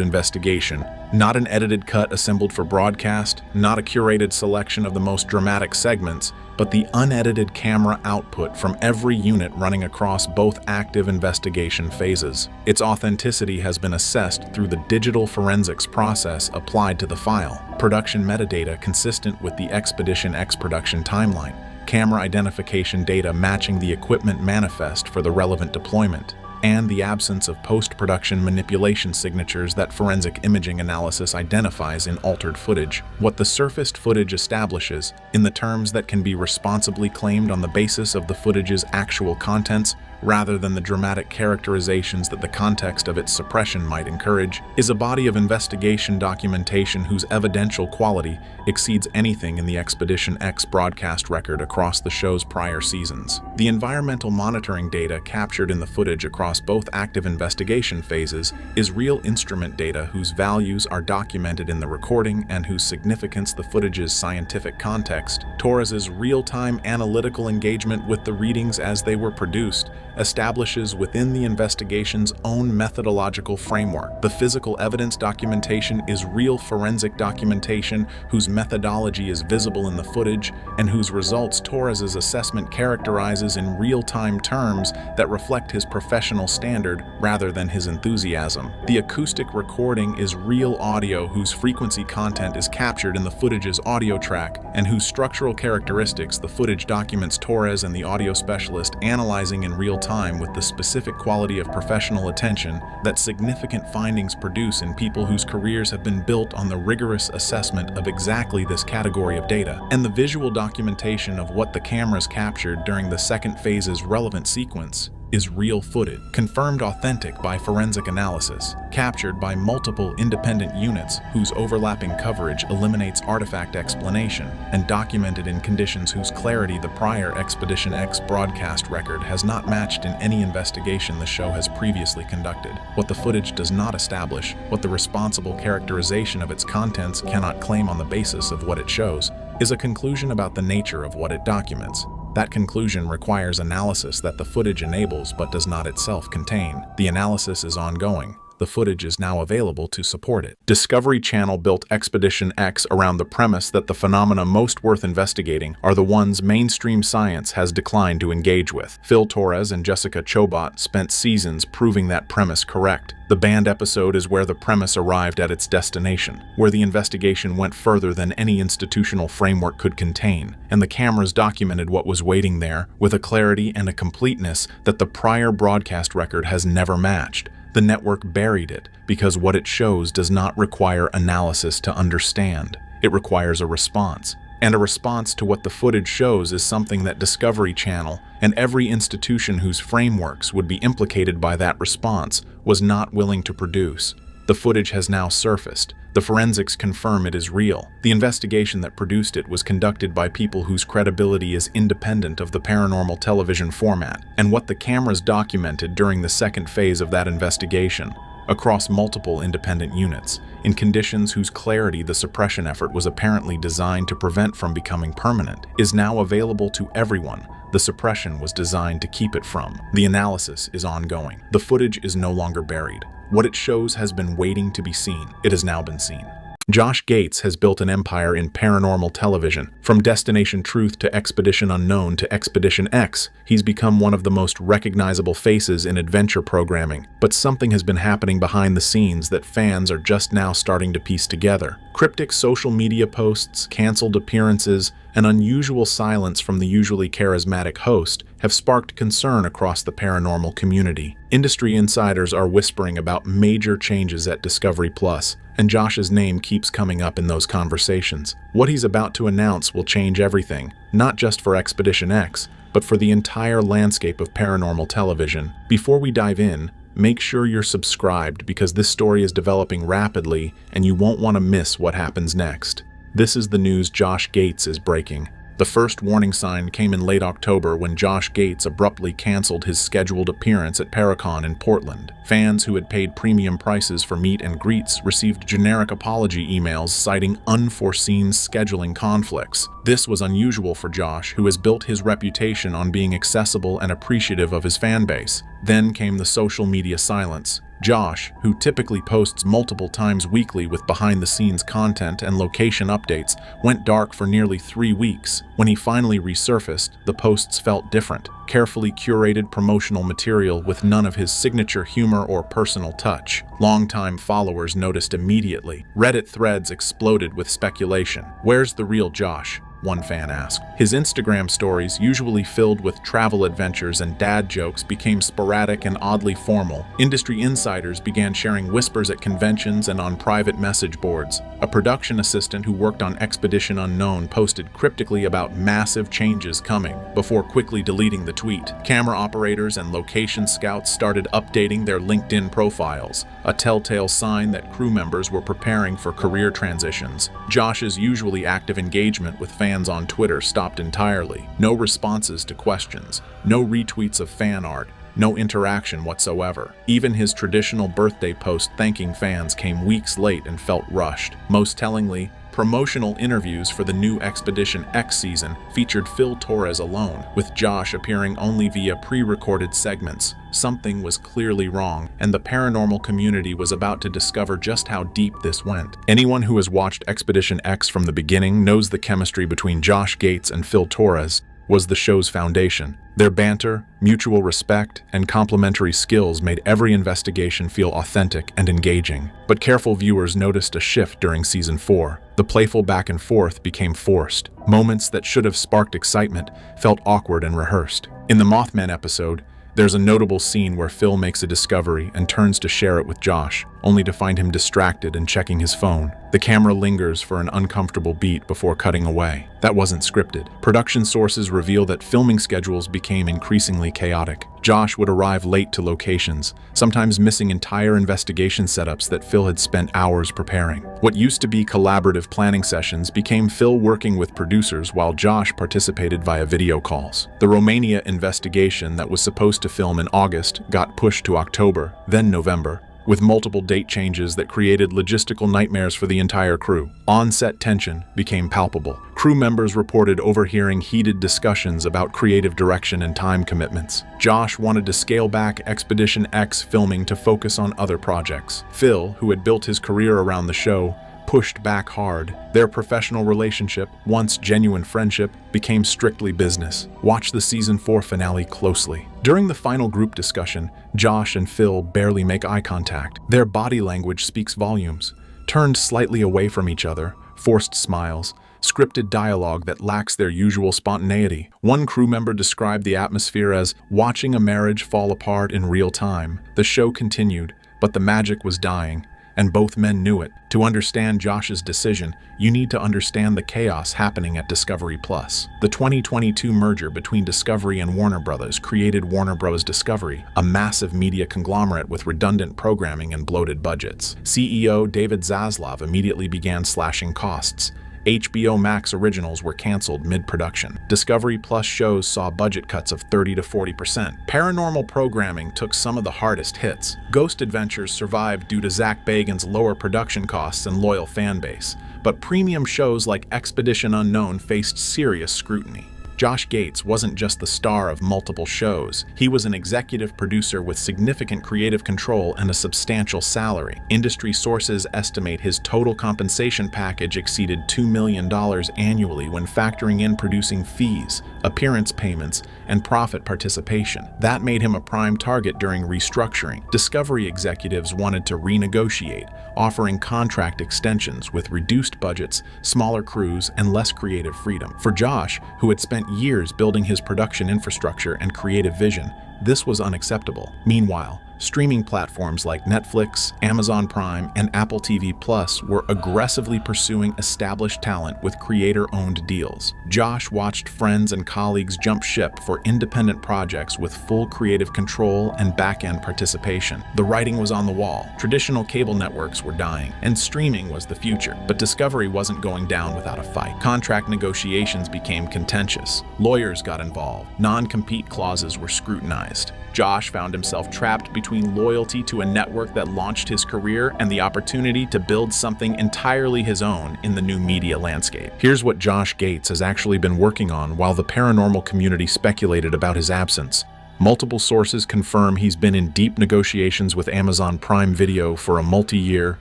investigation, not an edited cut assembled for broadcast, not a curated selection of the most dramatic segments, but the unedited camera output from every unit running across both active investigation phases. Its authenticity has been assessed through the digital forensics process applied to the file, production metadata consistent with the Expedition X production timeline, camera identification data matching the equipment manifest for the relevant deployment, and the absence of post-production manipulation signatures that forensic imaging analysis identifies in altered footage. What the surfaced footage establishes, in the terms that can be responsibly claimed on the basis of the footage's actual contents, rather than the dramatic characterizations that the context of its suppression might encourage, is a body of investigation documentation whose evidential quality exceeds anything in the Expedition X broadcast record across the show's prior seasons. The environmental monitoring data captured in the footage across both active investigation phases is real instrument data whose values are documented in the recording and whose significance the footage's scientific context. Torres's real-time analytical engagement with the readings as they were produced establishes within the investigation's own methodological framework. The physical evidence documentation is real forensic documentation whose methodology is visible in the footage and whose results Torres's assessment characterizes in real-time terms that reflect his professional standard rather than his enthusiasm. The acoustic recording is real audio whose frequency content is captured in the footage's audio track and whose structural characteristics the footage documents Torres and the audio specialist analyzing in real time with the specific quality of professional attention that significant findings produce in people whose careers have been built on the rigorous assessment of exactly this category of data, and the visual documentation of what the cameras captured during the second phase's relevant sequence is real footage, confirmed authentic by forensic analysis, captured by multiple independent units whose overlapping coverage eliminates artifact explanation, and documented in conditions whose clarity the prior Expedition X broadcast record has not matched in any investigation the show has previously conducted. What the footage does not establish, what the responsible characterization of its contents cannot claim on the basis of what it shows, is a conclusion about the nature of what it documents. That conclusion requires analysis that the footage enables but does not itself contain. The analysis is ongoing. The footage is now available to support it. Discovery Channel built Expedition X around the premise that the phenomena most worth investigating are the ones mainstream science has declined to engage with. Phil Torres and Jessica Chobot spent seasons proving that premise correct. The banned episode is where the premise arrived at its destination, where the investigation went further than any institutional framework could contain, and the cameras documented what was waiting there with a clarity and a completeness that the prior broadcast record has never matched. The network buried it because what it shows does not require analysis to understand. It requires a response. And a response to what the footage shows is something that Discovery Channel and every institution whose frameworks would be implicated by that response was not willing to produce. The footage has now surfaced. The forensics confirm it is real. The investigation that produced it was conducted by people whose credibility is independent of the paranormal television format and what the cameras documented during the second phase of that investigation, across multiple independent units, in conditions whose clarity the suppression effort was apparently designed to prevent from becoming permanent, is now available to everyone. The suppression was designed to keep it from. The analysis is ongoing. The footage is no longer buried. What it shows has been waiting to be seen. It has now been seen. Josh Gates has built an empire in paranormal television. From Destination Truth to Expedition Unknown to Expedition X, he's become one of the most recognizable faces in adventure programming. But something has been happening behind the scenes that fans are just now starting to piece together. Cryptic social media posts, canceled appearances, and unusual silence from the usually charismatic host have sparked concern across the paranormal community. Industry insiders are whispering about major changes at Discovery Plus, and Josh's name keeps coming up in those conversations. What he's about to announce will change everything, not just for Expedition X, but for the entire landscape of paranormal television. Before we dive in, make sure you're subscribed because this story is developing rapidly and you won't want to miss what happens next. This is the news Josh Gates is breaking. The first warning sign came in late October when Josh Gates abruptly canceled his scheduled appearance at Paracon in Portland. Fans who had paid premium prices for meet and greets received generic apology emails citing unforeseen scheduling conflicts. This was unusual for Josh, who has built his reputation on being accessible and appreciative of his fan base. Then came the social media silence. Josh, who typically posts multiple times weekly with behind-the-scenes content and location updates, went dark for nearly 3 weeks. When he finally resurfaced, the posts felt different. Carefully curated promotional material with none of his signature humor or personal touch. Longtime followers noticed immediately. Reddit threads exploded with speculation. "Where's the real Josh?" one fan asked. His Instagram stories, usually filled with travel adventures and dad jokes, became sporadic and oddly formal. Industry insiders began sharing whispers at conventions and on private message boards. A production assistant who worked on Expedition Unknown posted cryptically about massive changes coming, before quickly deleting the tweet. Camera operators and location scouts started updating their LinkedIn profiles, a telltale sign that crew members were preparing for career transitions. Josh's usually active engagement with fans on Twitter stopped entirely. No responses to questions, no retweets of fan art, no interaction whatsoever. Even his traditional birthday post thanking fans came weeks late and felt rushed. Most tellingly, promotional interviews for the new Expedition X season featured Phil Torres alone, with Josh appearing only via pre-recorded segments. Something was clearly wrong, and the paranormal community was about to discover just how deep this went. Anyone who has watched Expedition X from the beginning knows the chemistry between Josh Gates and Phil Torres was the show's foundation. Their banter, mutual respect, and complementary skills made every investigation feel authentic and engaging. But careful viewers noticed a shift during Season 4. The playful back and forth became forced. Moments that should have sparked excitement felt awkward and rehearsed. In the Mothman episode, there's a notable scene where Phil makes a discovery and turns to share it with Josh, only to find him distracted and checking his phone. The camera lingers for an uncomfortable beat before cutting away. That wasn't scripted. Production sources reveal that filming schedules became increasingly chaotic. Josh would arrive late to locations, sometimes missing entire investigation setups that Phil had spent hours preparing. What used to be collaborative planning sessions became Phil working with producers while Josh participated via video calls. The Romania investigation that was supposed to film in August got pushed to October, then November, with multiple date changes that created logistical nightmares for the entire crew. On-set tension became palpable. Crew members reported overhearing heated discussions about creative direction and time commitments. Josh wanted to scale back Expedition X filming to focus on other projects. Phil, who had built his career around the show, pushed back hard. Their professional relationship, once genuine friendship, became strictly business. Watch the Season 4 finale closely. During the final group discussion, Josh and Phil barely make eye contact. Their body language speaks volumes. Turned slightly away from each other, forced smiles, scripted dialogue that lacks their usual spontaneity. One crew member described the atmosphere as watching a marriage fall apart in real time. The show continued, but the magic was dying. and both men knew it. To understand Josh's decision, you need to understand the chaos happening at Discovery Plus. The 2022 merger between Discovery and Warner Bros. Created Warner Bros. Discovery, a massive media conglomerate with redundant programming and bloated budgets. CEO David Zaslav immediately began slashing costs. HBO Max originals were canceled mid-production. Discovery Plus shows saw budget cuts of 30 to 40%. Paranormal programming took some of the hardest hits. Ghost Adventures survived due to Zach Bagans' lower production costs and loyal fan base, but premium shows like Expedition Unknown faced serious scrutiny. Josh Gates wasn't just the star of multiple shows. He was an executive producer with significant creative control and a substantial salary. Industry sources estimate his total compensation package exceeded $2 million annually when factoring in producing fees, appearance payments, and profit participation. That made him a prime target during restructuring. Discovery executives wanted to renegotiate, offering contract extensions with reduced budgets, smaller crews, and less creative freedom. For Josh, who had spent years building his production infrastructure and creative vision, this was unacceptable. Meanwhile, streaming platforms like Netflix, Amazon Prime, and Apple TV Plus were aggressively pursuing established talent with creator-owned deals. Josh watched friends and colleagues jump ship for independent projects with full creative control and back-end participation. The writing was on the wall. Traditional cable networks were dying, and streaming was the future. But Discovery wasn't going down without a fight. Contract negotiations became contentious. Lawyers got involved. Non-compete clauses were scrutinized. Josh found himself trapped between loyalty to a network that launched his career and the opportunity to build something entirely his own in the new media landscape. Here's what Josh Gates has actually been working on while the paranormal community speculated about his absence. Multiple sources confirm he's been in deep negotiations with Amazon Prime Video for a multi-year,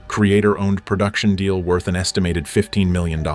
creator-owned production deal worth an estimated $15 million.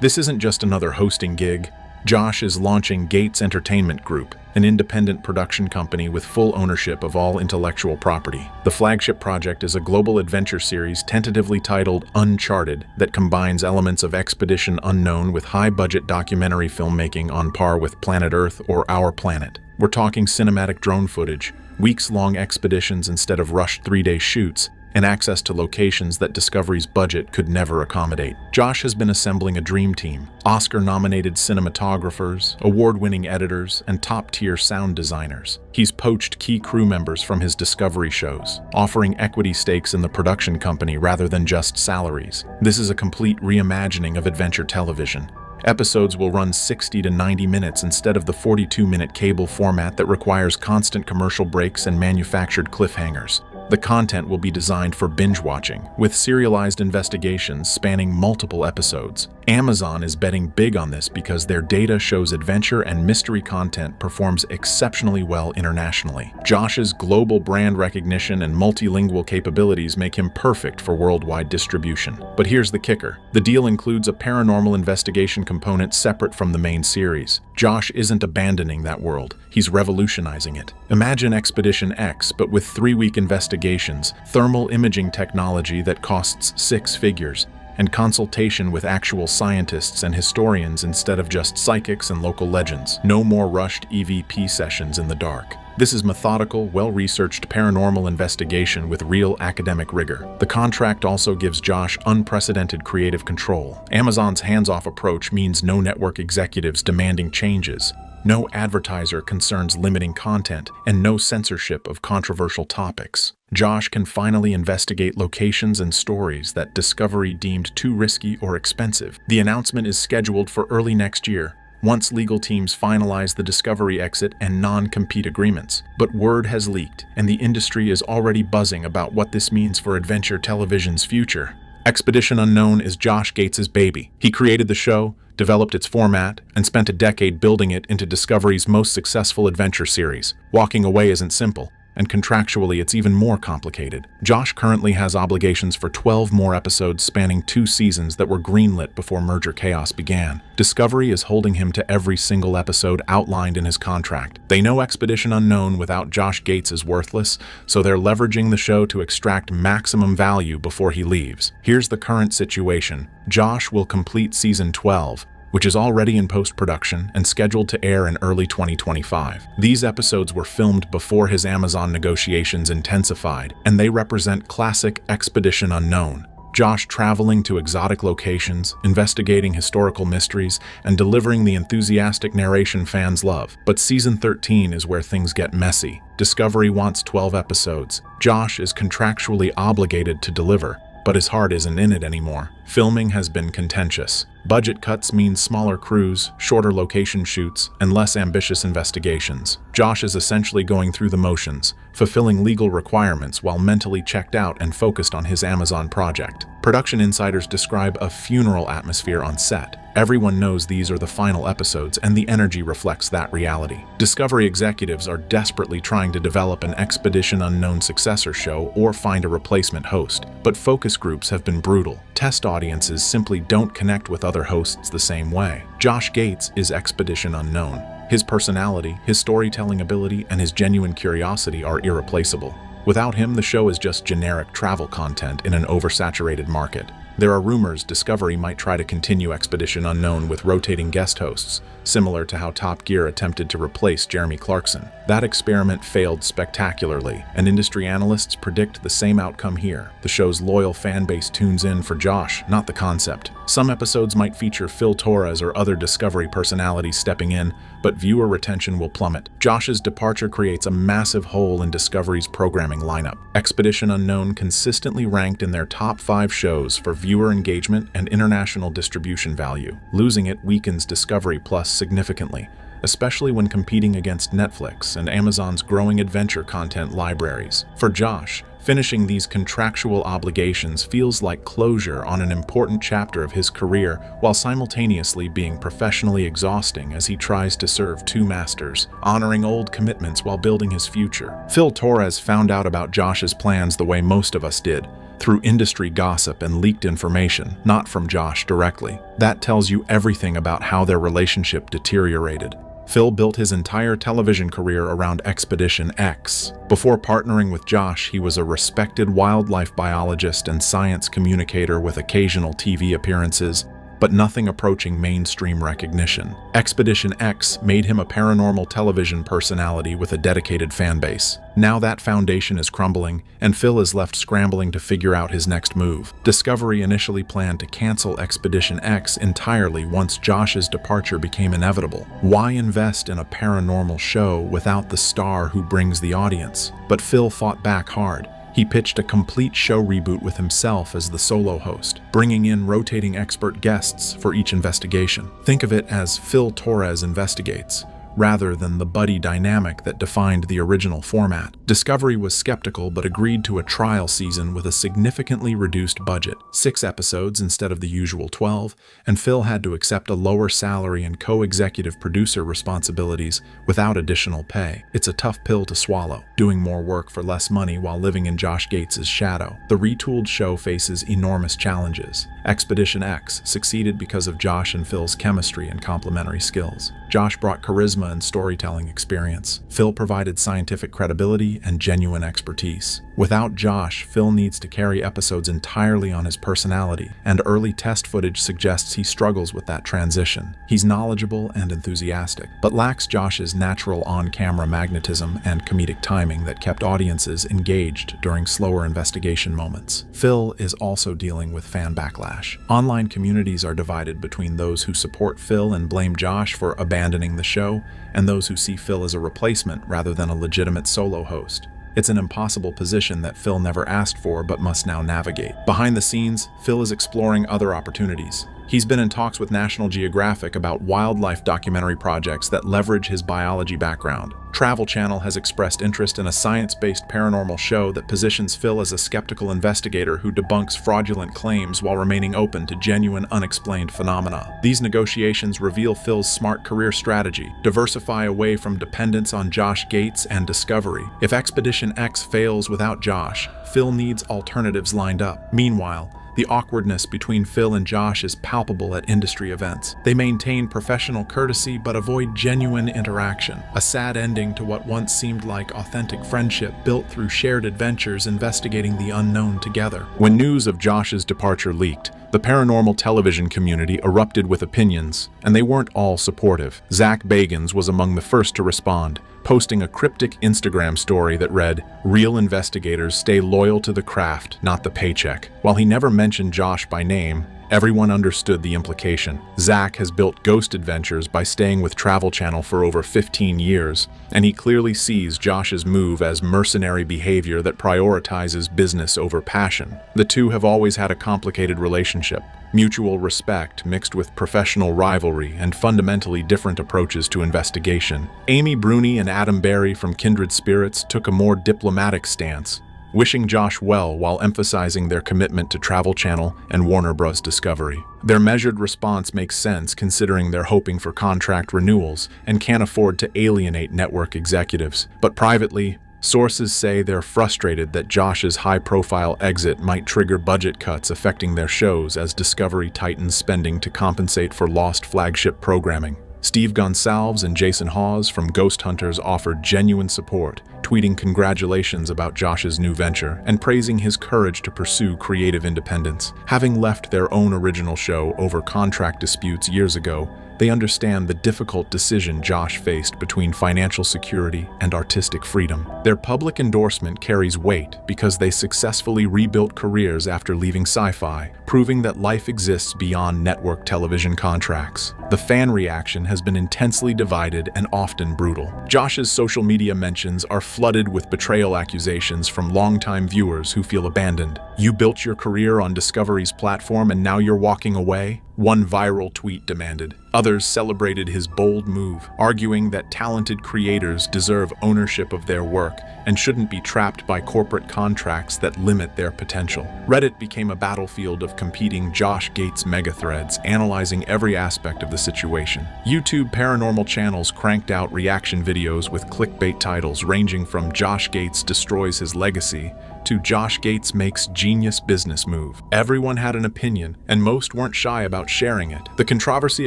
This isn't just another hosting gig. Josh is launching Gates Entertainment Group, an independent production company with full ownership of all intellectual property. The flagship project is a global adventure series tentatively titled Uncharted that combines elements of Expedition Unknown with high-budget documentary filmmaking on par with Planet Earth or Our Planet. We're talking cinematic drone footage, weeks-long expeditions instead of rushed 3-day shoots, and access to locations that Discovery's budget could never accommodate. Josh has been assembling a dream team: Oscar-nominated cinematographers, award-winning editors, and top-tier sound designers. He's poached key crew members from his Discovery shows, offering equity stakes in the production company rather than just salaries. This is a complete reimagining of adventure television. Episodes will run 60 to 90 minutes instead of the 42-minute cable format that requires constant commercial breaks and manufactured cliffhangers. The content will be designed for binge watching, with serialized investigations spanning multiple episodes. Amazon is betting big on this because their data shows adventure and mystery content performs exceptionally well internationally. Josh's global brand recognition and multilingual capabilities make him perfect for worldwide distribution. But here's the kicker: the deal includes a paranormal investigation component separate from the main series. Josh isn't abandoning that world, he's revolutionizing it. Imagine Expedition X, but with 3-week investigations, thermal imaging technology that costs 6 figures, and consultation with actual scientists and historians instead of just psychics and local legends. No more rushed EVP sessions in the dark. This is methodical, well-researched paranormal investigation with real academic rigor. The contract also gives Josh unprecedented creative control. Amazon's hands-off approach means no network executives demanding changes, no advertiser concerns limiting content, and no censorship of controversial topics. Josh can finally investigate locations and stories that Discovery deemed too risky or expensive. The announcement is scheduled for early next year, once legal teams finalize the Discovery exit and non-compete agreements. But word has leaked, and the industry is already buzzing about what this means for adventure television's future. Expedition Unknown is Josh Gates' baby. He created the show, developed its format, and spent a decade building it into Discovery's most successful adventure series. Walking away isn't simple, and contractually it's even more complicated. Josh currently has obligations for 12 more episodes spanning 2 seasons that were greenlit before merger chaos began. Discovery is holding him to every single episode outlined in his contract. They know Expedition Unknown without Josh Gates is worthless, so they're leveraging the show to extract maximum value before he leaves. Here's the current situation. Josh will complete season 12, which is already in post-production and scheduled to air in early 2025. These episodes were filmed before his Amazon negotiations intensified, and they represent classic Expedition Unknown. Josh traveling to exotic locations, investigating historical mysteries, and delivering the enthusiastic narration fans love. But season 13 is where things get messy. Discovery wants 12 episodes. Josh is contractually obligated to deliver, but his heart isn't in it anymore. Filming has been contentious. Budget cuts mean smaller crews, shorter location shoots, and less ambitious investigations. Josh is essentially going through the motions, fulfilling legal requirements while mentally checked out and focused on his Amazon project. Production insiders describe a funeral atmosphere on set. Everyone knows these are the final episodes, and the energy reflects that reality. Discovery executives are desperately trying to develop an Expedition Unknown successor show or find a replacement host, but focus groups have been brutal. Test audiences simply don't connect with other hosts the same way. Josh Gates is Expedition Unknown. His personality, his storytelling ability, and his genuine curiosity are irreplaceable. Without him, the show is just generic travel content in an oversaturated market. There are rumors Discovery might try to continue Expedition Unknown with rotating guest hosts, similar to how Top Gear attempted to replace Jeremy Clarkson. That experiment failed spectacularly, and industry analysts predict the same outcome here. The show's loyal fan base tunes in for Josh, not the concept. Some episodes might feature Phil Torres or other Discovery personalities stepping in, but viewer retention will plummet. Josh's departure creates a massive hole in Discovery's programming lineup. Expedition Unknown consistently ranked in their top 5 shows for viewer engagement and international distribution value. Losing it weakens Discovery Plus significantly, especially when competing against Netflix and Amazon's growing adventure content libraries. For Josh, finishing these contractual obligations feels like closure on an important chapter of his career, while simultaneously being professionally exhausting as he tries to serve 2 masters, honoring old commitments while building his future. Phil Torres found out about Josh's plans the way most of us did, through industry gossip and leaked information, not from Josh directly. That tells you everything about how their relationship deteriorated. Phil built his entire television career around Expedition X. Before partnering with Josh, he was a respected wildlife biologist and science communicator with occasional TV appearances, but nothing approaching mainstream recognition. Expedition X made him a paranormal television personality with a dedicated fan base. Now that foundation is crumbling, and Phil is left scrambling to figure out his next move. Discovery initially planned to cancel Expedition X entirely once Josh's departure became inevitable. Why invest in a paranormal show without the star who brings the audience? But Phil fought back hard. He pitched a complete show reboot with himself as the solo host, bringing in rotating expert guests for each investigation. Think of it as Phil Torres Investigates, rather than the buddy dynamic that defined the original format. Discovery was skeptical but agreed to a trial season with a significantly reduced budget, 6 episodes instead of the usual 12, and Phil had to accept a lower salary and co-executive producer responsibilities without additional pay. It's a tough pill to swallow, doing more work for less money while living in Josh Gates' shadow. The retooled show faces enormous challenges. Expedition X succeeded because of Josh and Phil's chemistry and complementary skills. Josh brought charisma and storytelling experience. Phil provided scientific credibility and genuine expertise. Without Josh, Phil needs to carry episodes entirely on his personality, and early test footage suggests he struggles with that transition. He's knowledgeable and enthusiastic, but lacks Josh's natural on-camera magnetism and comedic timing that kept audiences engaged during slower investigation moments. Phil is also dealing with fan backlash. Online communities are divided between those who support Phil and blame Josh for abandoning the show, and those who see Phil as a replacement rather than a legitimate solo host. It's an impossible position that Phil never asked for but must now navigate. Behind the scenes, Phil is exploring other opportunities. He's been in talks with National Geographic about wildlife documentary projects that leverage his biology background. Travel Channel has expressed interest in a science-based paranormal show that positions Phil as a skeptical investigator who debunks fraudulent claims while remaining open to genuine unexplained phenomena. These negotiations reveal Phil's smart career strategy: diversify away from dependence on Josh Gates and Discovery. If Expedition X fails without Josh, Phil needs alternatives lined up. Meanwhile, The awkwardness between Phil and Josh is palpable at industry events. They maintain professional courtesy but avoid genuine interaction, a sad ending to what once seemed like authentic friendship built through shared adventures investigating the unknown together. When news of Josh's departure leaked, the paranormal television community erupted with opinions, and they weren't all supportive. Zach Bagans was among the first to respond, posting a cryptic Instagram story that read, "Real investigators stay loyal to the craft, not the paycheck." While he never mentioned Josh by name, everyone understood the implication. Zach has built Ghost Adventures by staying with Travel Channel for over 15 years, and he clearly sees Josh's move as mercenary behavior that prioritizes business over passion. The two have always had a complicated relationship, mutual respect mixed with professional rivalry and fundamentally different approaches to investigation. Amy Bruni and Adam Berry from Kindred Spirits took a more diplomatic stance, wishing Josh well while emphasizing their commitment to Travel Channel and Warner Bros. Discovery. Their measured response makes sense considering they're hoping for contract renewals and can't afford to alienate network executives. But privately, sources say they're frustrated that Josh's high-profile exit might trigger budget cuts affecting their shows as Discovery tightens spending to compensate for lost flagship programming. Steve Gonsalves and Jason Hawes from Ghost Hunters offered genuine support, tweeting congratulations about Josh's new venture and praising his courage to pursue creative independence. Having left their own original show over contract disputes years ago, they understand the difficult decision Josh faced between financial security and artistic freedom. Their public endorsement carries weight because they successfully rebuilt careers after leaving sci-fi, proving that life exists beyond network television contracts. The fan reaction has been intensely divided and often brutal. Josh's social media mentions are flooded with betrayal accusations from longtime viewers who feel abandoned. "You built your career on Discovery's platform and now you're walking away?" One viral tweet demanded. Others celebrated his bold move, arguing that talented creators deserve ownership of their work and shouldn't be trapped by corporate contracts that limit their potential. Reddit became a battlefield of competing Josh Gates megathreads, analyzing every aspect of the situation. YouTube paranormal channels cranked out reaction videos with clickbait titles ranging from "Josh Gates destroys his legacy" to "Josh Gates makes genius business move." Everyone had an opinion, and most weren't shy about sharing it. The controversy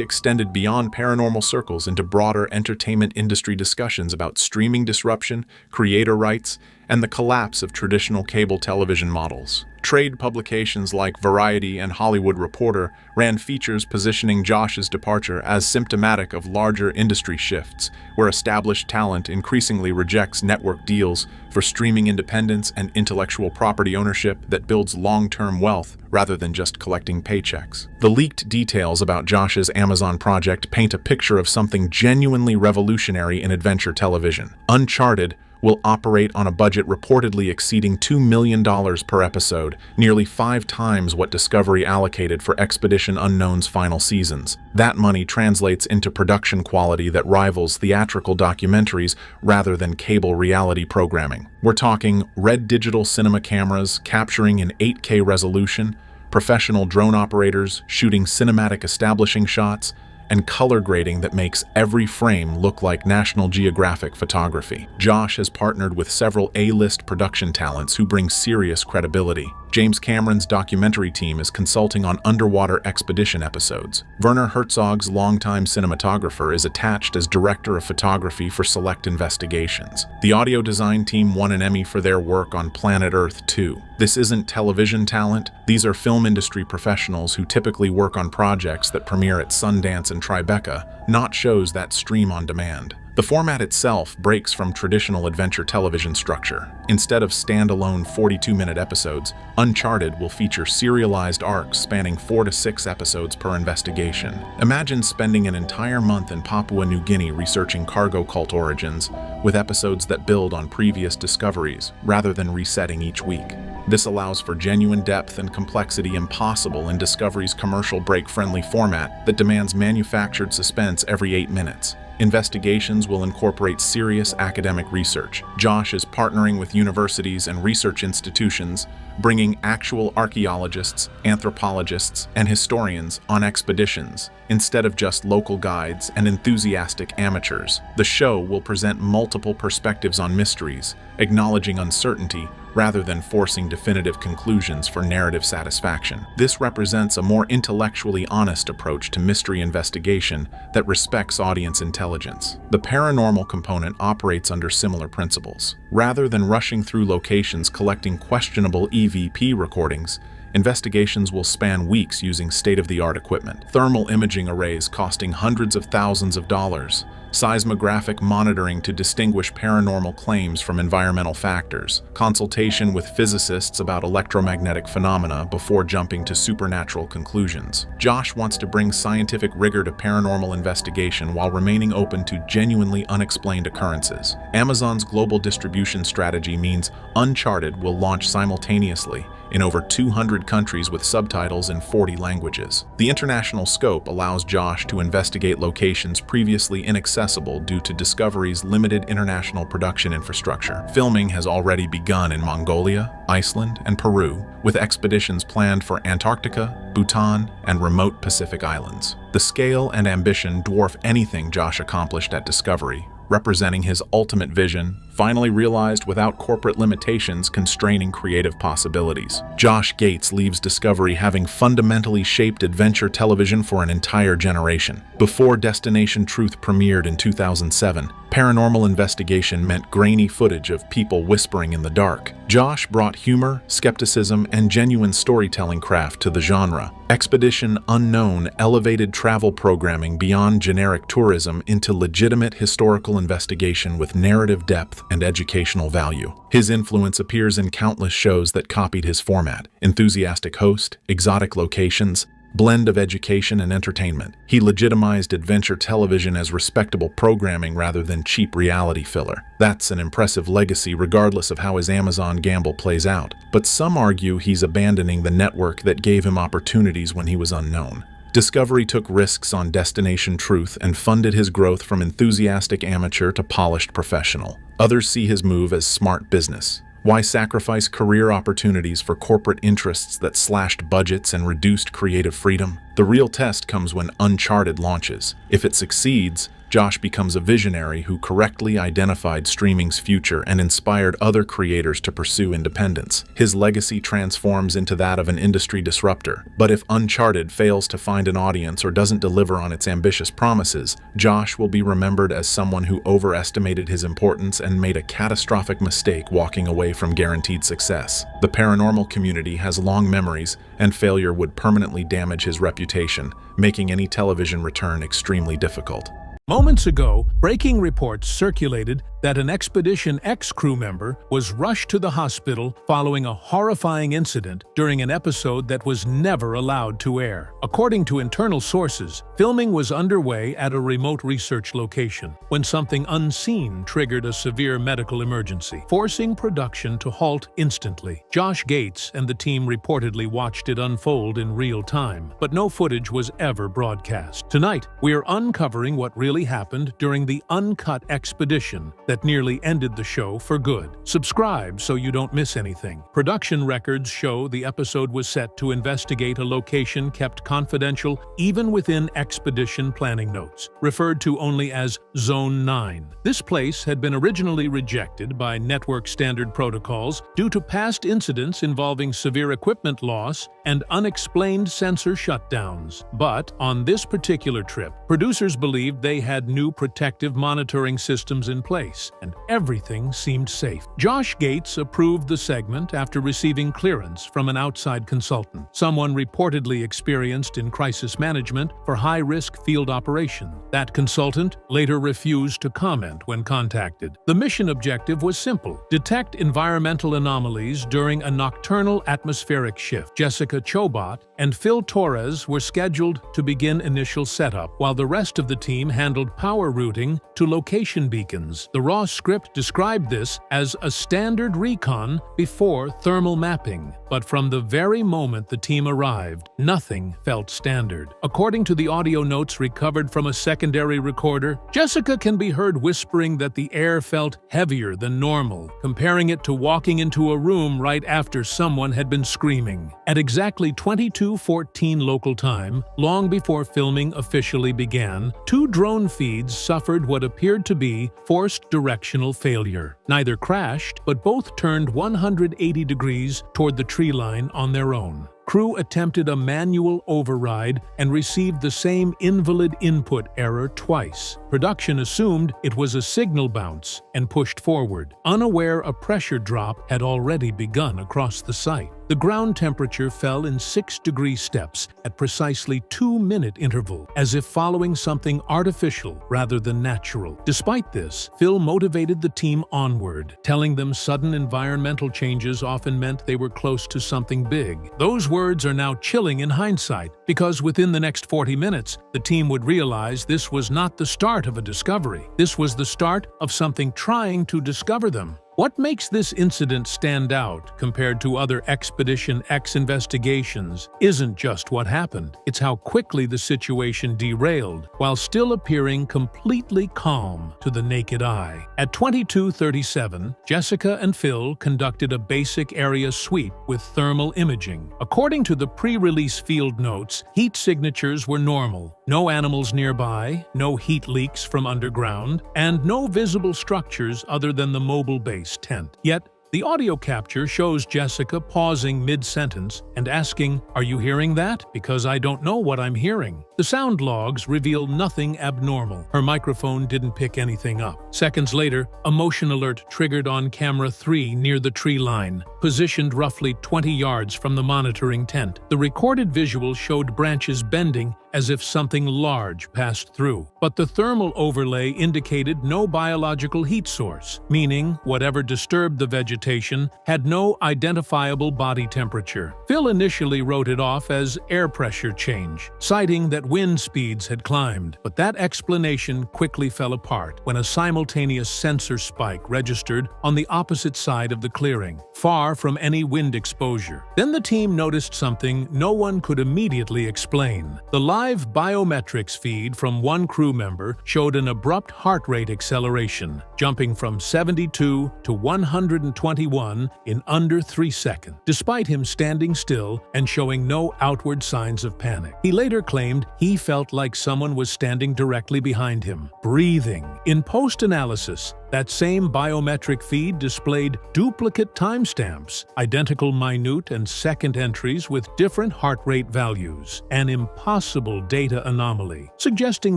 extended beyond paranormal circles into broader entertainment industry discussions about streaming disruption, creator rights, and the collapse of traditional cable television models. Trade publications like Variety and Hollywood Reporter ran features positioning Josh's departure as symptomatic of larger industry shifts, where established talent increasingly rejects network deals for streaming independence and intellectual property ownership that builds long-term wealth rather than just collecting paychecks. The leaked details about Josh's Amazon project paint a picture of something genuinely revolutionary in adventure television. Uncharted will operate on a budget reportedly exceeding $2 million per episode, nearly 5 times what Discovery allocated for Expedition Unknown's final seasons. That money translates into production quality that rivals theatrical documentaries rather than cable reality programming. We're talking red digital cinema cameras capturing in 8K resolution, professional drone operators shooting cinematic establishing shots, and color grading that makes every frame look like National Geographic photography. Josh has partnered with several A-list production talents who bring serious credibility. James Cameron's documentary team is consulting on underwater expedition episodes. Werner Herzog's longtime cinematographer is attached as director of photography for select investigations. The audio design team won an Emmy for their work on Planet Earth 2. This isn't television talent. These are film industry professionals who typically work on projects that premiere at Sundance and Tribeca, not shows that stream on demand. The format itself breaks from traditional adventure television structure. Instead of standalone 42-minute episodes, Uncharted will feature serialized arcs spanning 4 to 6 episodes per investigation. Imagine spending an entire month in Papua New Guinea researching cargo cult origins, with episodes that build on previous discoveries, rather than resetting each week. This allows for genuine depth and complexity impossible in Discovery's commercial break-friendly format that demands manufactured suspense every 8 minutes. Investigations will incorporate serious academic research. Josh is partnering with universities and research institutions, bringing actual archaeologists, anthropologists, and historians on expeditions, instead of just local guides and enthusiastic amateurs. The show will present multiple perspectives on mysteries, acknowledging uncertainty rather than forcing definitive conclusions for narrative satisfaction. This represents a more intellectually honest approach to mystery investigation that respects audience intelligence. The paranormal component operates under similar principles. Rather than rushing through locations collecting questionable EVP recordings, investigations will span weeks using state-of-the-art equipment. Thermal imaging arrays costing hundreds of thousands of dollars, seismographic monitoring to distinguish paranormal claims from environmental factors, consultation with physicists about electromagnetic phenomena before jumping to supernatural conclusions. Josh wants to bring scientific rigor to paranormal investigation while remaining open to genuinely unexplained occurrences. Amazon's global distribution strategy means Uncharted will launch simultaneously in over 200 countries with subtitles in 40 languages. The international scope allows Josh to investigate locations previously inaccessible due to Discovery's limited international production infrastructure. Filming has already begun in Mongolia, Iceland, and Peru, with expeditions planned for Antarctica, Bhutan, and remote Pacific islands. The scale and ambition dwarf anything Josh accomplished at Discovery, representing his ultimate vision, finally realized without corporate limitations constraining creative possibilities. Josh Gates leaves Discovery having fundamentally shaped adventure television for an entire generation. Before Destination Truth premiered in 2007, paranormal investigation meant grainy footage of people whispering in the dark. Josh brought humor, skepticism, and genuine storytelling craft to the genre. Expedition Unknown elevated travel programming beyond generic tourism into legitimate historical investigation with narrative depth and educational value. His influence appears in countless shows that copied his format: enthusiastic host, exotic locations, blend of education and entertainment. He legitimized adventure television as respectable programming rather than cheap reality filler. That's an impressive legacy regardless of how his Amazon gamble plays out. But some argue he's abandoning the network that gave him opportunities when he was unknown. Discovery took risks on Destination Truth and funded his growth from enthusiastic amateur to polished professional. Others see his move as smart business. Why sacrifice career opportunities for corporate interests that slashed budgets and reduced creative freedom? The real test comes when Uncharted launches. If it succeeds, Josh becomes a visionary who correctly identified streaming's future and inspired other creators to pursue independence. His legacy transforms into that of an industry disruptor. But if Uncharted fails to find an audience or doesn't deliver on its ambitious promises, Josh will be remembered as someone who overestimated his importance and made a catastrophic mistake walking away from guaranteed success. The paranormal community has long memories, and failure would permanently damage his reputation, making any television return extremely difficult. Moments ago, breaking reports circulated that an Expedition X crew member was rushed to the hospital following a horrifying incident during an episode that was never allowed to air. According to internal sources, filming was underway at a remote research location when something unseen triggered a severe medical emergency, forcing production to halt instantly. Josh Gates and the team reportedly watched it unfold in real time, but no footage was ever broadcast. Tonight, we're uncovering what really happened during the uncut expedition that nearly ended the show for good. Subscribe so you don't miss anything. Production records show the episode was set to investigate a location kept confidential even within expedition planning notes, referred to only as Zone 9. This place had been originally rejected by network standard protocols due to past incidents involving severe equipment loss and unexplained sensor shutdowns. But on this particular trip, producers believed they had new protective monitoring systems in place, and everything seemed safe. Josh Gates approved the segment after receiving clearance from an outside consultant, someone reportedly experienced in crisis management for high-risk field operation. That consultant later refused to comment when contacted. The mission objective was simple: detect environmental anomalies during a nocturnal atmospheric shift. Jessica Chobot and Phil Torres were scheduled to begin initial setup, while the rest of the team handled power routing to location beacons. The raw script described this as a standard recon before thermal mapping, but from the very moment the team arrived, nothing felt standard. According to the audio notes recovered from a secondary recorder, Jessica can be heard whispering that the air felt heavier than normal, comparing it to walking into a room right after someone had been screaming. At exactly 22:14 local time, long before filming officially began, two drone feeds suffered what appeared to be forced directional failure. Neither crashed, but both turned 180 degrees toward the tree line on their own. Crew attempted a manual override and received the same invalid input error twice. Production assumed it was a signal bounce and pushed forward, unaware a pressure drop had already begun across the site. The ground temperature fell in 6-degree steps at precisely 2-minute interval, as if following something artificial rather than natural. Despite this, Phil motivated the team onward, telling them sudden environmental changes often meant they were close to something big. Those words are now chilling in hindsight, because within the next 40 minutes, the team would realize this was not the start of a discovery. This was the start of something trying to discover them. What makes this incident stand out compared to other Expedition X investigations isn't just what happened, it's how quickly the situation derailed, while still appearing completely calm to the naked eye. At 22:37, Jessica and Phil conducted a basic area sweep with thermal imaging. According to the pre-release field notes, heat signatures were normal. No animals nearby, no heat leaks from underground, and no visible structures other than the mobile base tent. Yet, the audio capture shows Jessica pausing mid-sentence and asking, "Are you hearing that? Because I don't know what I'm hearing." The sound logs reveal nothing abnormal. Her microphone didn't pick anything up. Seconds later, a motion alert triggered on camera 3 near the tree line, positioned roughly 20 yards from the monitoring tent. The recorded visual showed branches bending as if something large passed through. But the thermal overlay indicated no biological heat source, meaning whatever disturbed the vegetation had no identifiable body temperature. Phil initially wrote it off as air pressure change, citing that wind speeds had climbed. But that explanation quickly fell apart when a simultaneous sensor spike registered on the opposite side of the clearing, far from any wind exposure. Then the team noticed something no one could immediately explain. The live biometrics feed from one crew member showed an abrupt heart rate acceleration, jumping from 72 to 121 in under 3 seconds, despite him standing still and showing no outward signs of panic. He later claimed he felt like someone was standing directly behind him, breathing. In post-analysis, that same biometric feed displayed duplicate timestamps, identical minute and second entries with different heart rate values, an impossible data anomaly, suggesting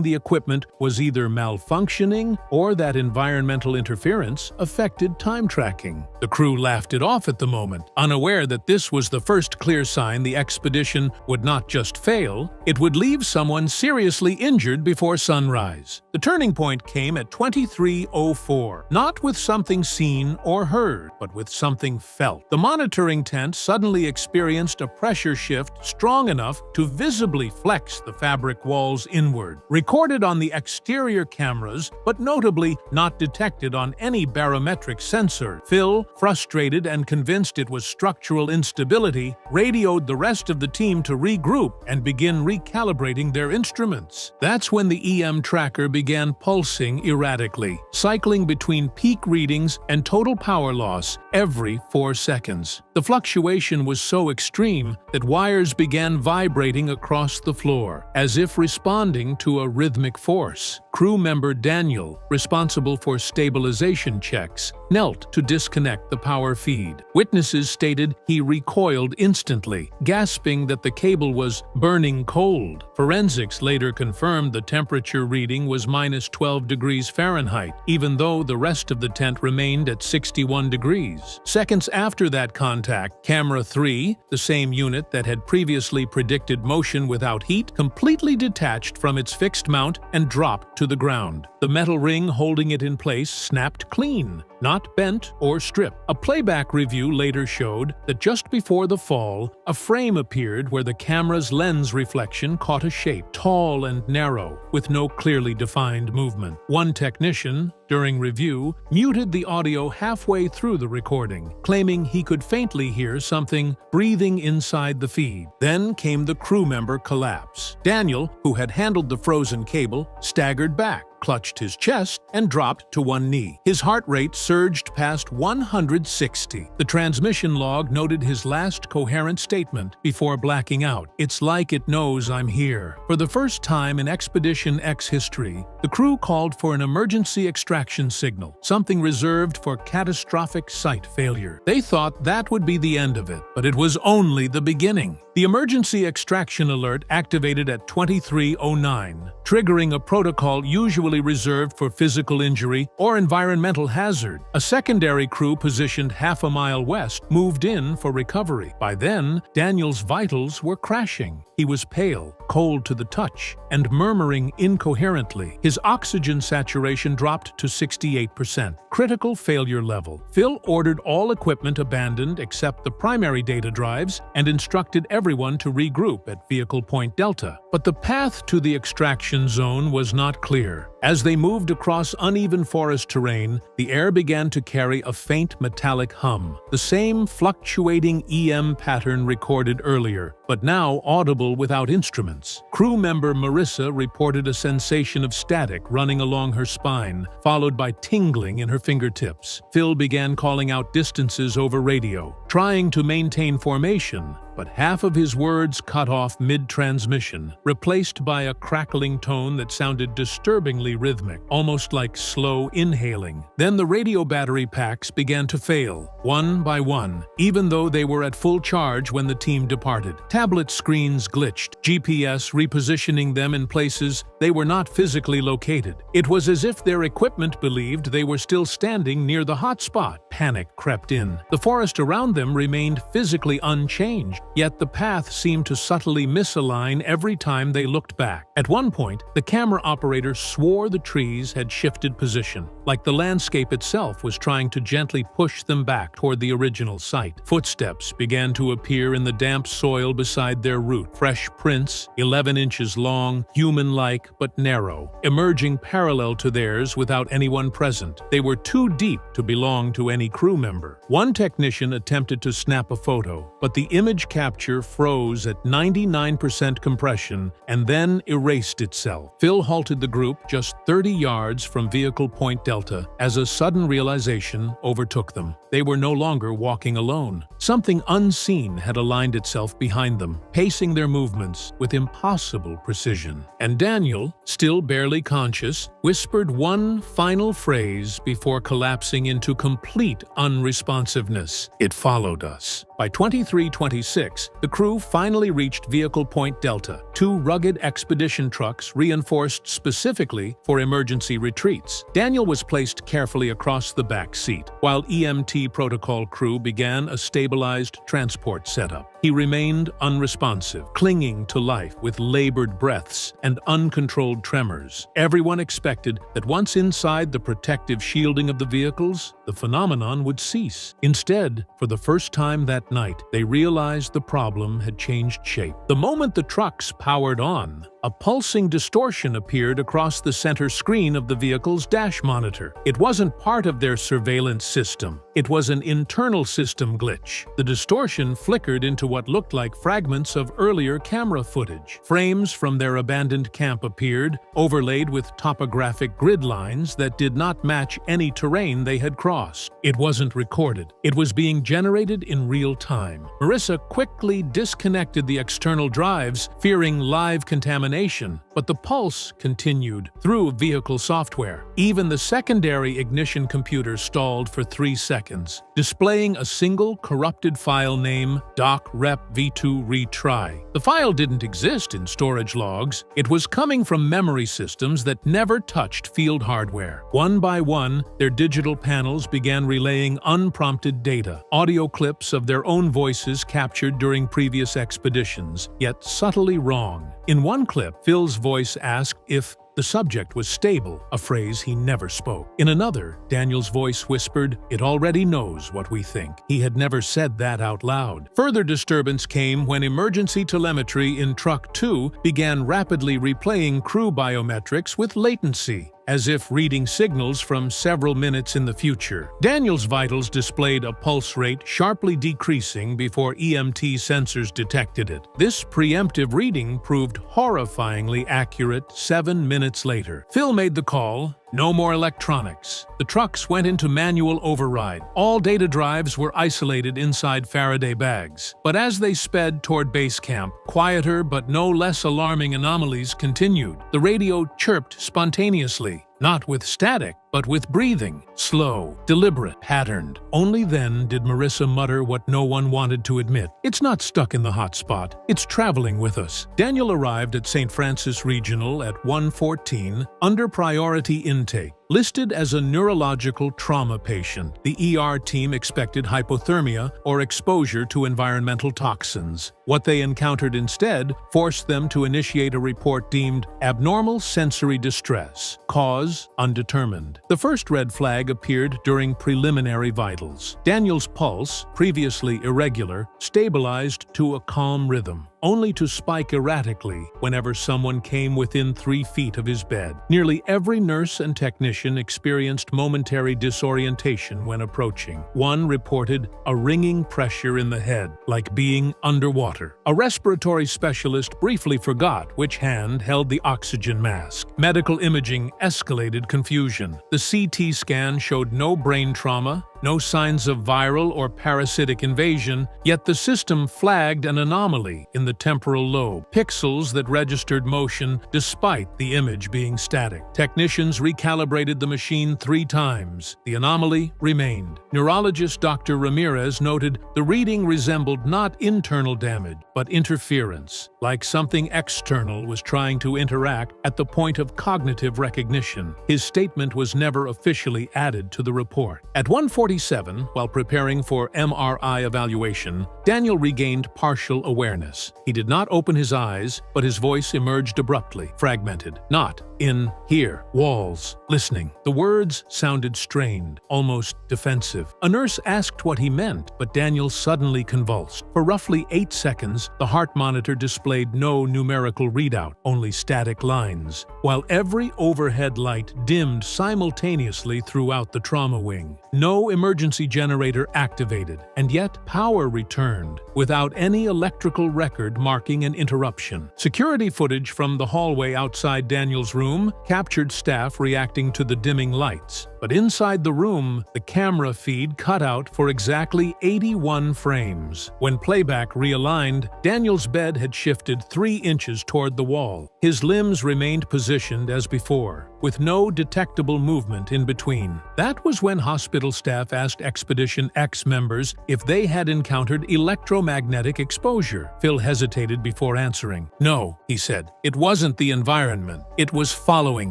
the equipment was either malfunctioning or that environmental interference affected time tracking. The crew laughed it off at the moment, unaware that this was the first clear sign the expedition would not just fail, it would leave someone seriously injured before sunrise. The turning point came at 23:04. Not with something seen or heard, but with something felt. The monitoring tent suddenly experienced a pressure shift strong enough to visibly flex the fabric walls inward. Recorded on the exterior cameras, but notably not detected on any barometric sensor, Phil, frustrated and convinced it was structural instability, radioed the rest of the team to regroup and begin recalibrating their instruments. That's when the EM tracker began pulsing erratically, cycling between peak readings and total power loss every 4 seconds. The fluctuation was so extreme that wires began vibrating across the floor, as if responding to a rhythmic force. Crew member Daniel, responsible for stabilization checks, knelt to disconnect the power feed. Witnesses stated he recoiled instantly, gasping that the cable was burning cold. Forensics later confirmed the temperature reading was -12 degrees Fahrenheit, even though the rest of the tent remained at 61 degrees. Seconds after that contact, Camera 3, the same unit that had previously predicted motion without heat, completely detached from its fixed mount and dropped to the ground. The metal ring holding it in place snapped clean, not bent or stripped. A playback review later showed that just before the fall, a frame appeared where the camera's lens reflection caught a shape, tall and narrow, with no clearly defined movement. One technician, during review, muted the audio halfway through the recording, claiming he could faintly hear something breathing inside the feed. Then came the crew member collapse. Daniel, who had handled the frozen cable, staggered back, clutched his chest and dropped to one knee. His heart rate surged past 160. The transmission log noted his last coherent statement before blacking out. "It's like it knows I'm here." For the first time in Expedition X history, the crew called for an emergency extraction signal, something reserved for catastrophic site failure. They thought that would be the end of it, but it was only the beginning. The emergency extraction alert activated at 23:09, triggering a protocol usually reserved for physical injury or environmental hazard. A secondary crew positioned half a mile west moved in for recovery. By then, Daniel's vitals were crashing. He was pale, cold to the touch, and murmuring incoherently. His oxygen saturation dropped to 68%, critical failure level. Phil ordered all equipment abandoned except the primary data drives and instructed everyone to regroup at Vehicle Point Delta. But the path to the extraction zone was not clear. As they moved across uneven forest terrain, the air began to carry a faint metallic hum, the same fluctuating EM pattern recorded earlier, but now audible without instruments. Crew member Marissa reported a sensation of static running along her spine, followed by tingling in her fingertips. Phil began calling out distances over radio, trying to maintain formation, but half of his words cut off mid-transmission, replaced by a crackling tone that sounded disturbingly rhythmic, almost like slow inhaling. Then the radio battery packs began to fail, one by one, even though they were at full charge when the team departed. Tablet screens glitched, GPS repositioning them in places they were not physically located. It was as if their equipment believed they were still standing near the hotspot. Panic crept in. The forest around them remained physically unchanged, yet the path seemed to subtly misalign every time they looked back. At one point, the camera operator swore the trees had shifted position, like the landscape itself was trying to gently push them back toward the original site. Footsteps began to appear in the damp soil beside their route, fresh prints, 11 inches long, human-like but narrow, emerging parallel to theirs without anyone present. They were too deep to belong to any crew member. One technician attempted to snap a photo, but the image capture froze at 99% compression and then erased itself. Phil halted the group just 30 yards from Vehicle Point Delta as a sudden realization overtook them. They were no longer walking alone. Something unseen had aligned itself behind them, pacing their movements with impossible precision. And Daniel, still barely conscious, whispered one final phrase before collapsing into complete unresponsiveness. "It followed us." By 23:26, the crew finally reached Vehicle Point Delta, two rugged expedition trucks reinforced specifically for emergency retreats. Daniel was placed carefully across the back seat, while EMT protocol crew began a stabilized transport setup. He remained unresponsive, clinging to life with labored breaths and uncontrolled tremors. Everyone expected that once inside the protective shielding of the vehicles, the phenomenon would cease. Instead, for the first time that night, they realized the problem had changed shape. The moment the trucks powered on, a pulsing distortion appeared across the center screen of the vehicle's dash monitor. It wasn't part of their surveillance system. It was an internal system glitch. The distortion flickered into what looked like fragments of earlier camera footage. Frames from their abandoned camp appeared, overlaid with topographic grid lines that did not match any terrain they had crossed. It wasn't recorded. It was being generated in real time. Marissa quickly disconnected the external drives, fearing live contamination, but the pulse continued through vehicle software. Even the secondary ignition computer stalled for 3 seconds, displaying a single corrupted file name, docrep-v2 retry. The file didn't exist in storage logs. It was coming from memory systems that never touched field hardware. One by one, their digital panels began relaying unprompted data, audio clips of their own voices captured during previous expeditions, yet subtly wrong. In one clip, Phil's voice asked if the subject was stable, a phrase he never spoke. In another, Daniel's voice whispered, "It already knows what we think." He had never said that out loud. Further disturbance came when emergency telemetry in Truck 2 began rapidly replaying crew biometrics with latency. as if reading signals from several minutes in the future. Daniel's vitals displayed a pulse rate sharply decreasing before EMT sensors detected it. This preemptive reading proved horrifyingly accurate 7 minutes later. Phil made the call. No more electronics. The trucks went into manual override. All data drives were isolated inside Faraday bags. But as they sped toward base camp, quieter but no less alarming anomalies continued. The radio chirped spontaneously, not with static, but with breathing, slow, deliberate, patterned. Only then did Marissa mutter what no one wanted to admit. It's not stuck in the hot spot. It's traveling with us. Daniel arrived at St. Francis Regional at 1:14 under priority intake. Listed as a neurological trauma patient, the ER team expected hypothermia or exposure to environmental toxins. What they encountered instead forced them to initiate a report deemed abnormal sensory distress, cause undetermined. The first red flag appeared during preliminary vitals. Daniel's pulse, previously irregular, stabilized to a calm rhythm, only to spike erratically whenever someone came within 3 feet of his bed. Nearly every nurse and technician experienced momentary disorientation when approaching. One reported a ringing pressure in the head, like being underwater. A respiratory specialist briefly forgot which hand held the oxygen mask. Medical imaging escalated confusion. The CT scan showed no brain trauma, no signs of viral or parasitic invasion, yet the system flagged an anomaly in the temporal lobe, pixels that registered motion despite the image being static. Technicians recalibrated the machine 3 times. The anomaly remained. Neurologist Dr. Ramirez noted the reading resembled not internal damage, but interference, like something external was trying to interact at the point of cognitive recognition. His statement was never officially added to the report. At 1:47, while preparing for MRI evaluation, Daniel regained partial awareness. He did not open his eyes, but his voice emerged abruptly, fragmented. Not in here, walls, listening. The words sounded strained, almost defensive. A nurse asked what he meant, but Daniel suddenly convulsed. For roughly 8 seconds, the heart monitor displayed no numerical readout, only static lines, while every overhead light dimmed simultaneously throughout the trauma wing. No emergency generator activated, and yet power returned, without any electrical record marking an interruption. Security footage from the hallway outside Daniel's room captured staff reacting to the dimming lights. But inside the room, the camera feed cut out for exactly 81 frames. When playback realigned, Daniel's bed had shifted 3 inches toward the wall. His limbs remained positioned as before, with no detectable movement in between. That was when hospital staff asked Expedition X members if they had encountered electromagnetic exposure. Phil hesitated before answering. No, he said. It wasn't the environment. It was following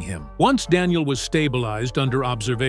him. Once Daniel was stabilized under observation,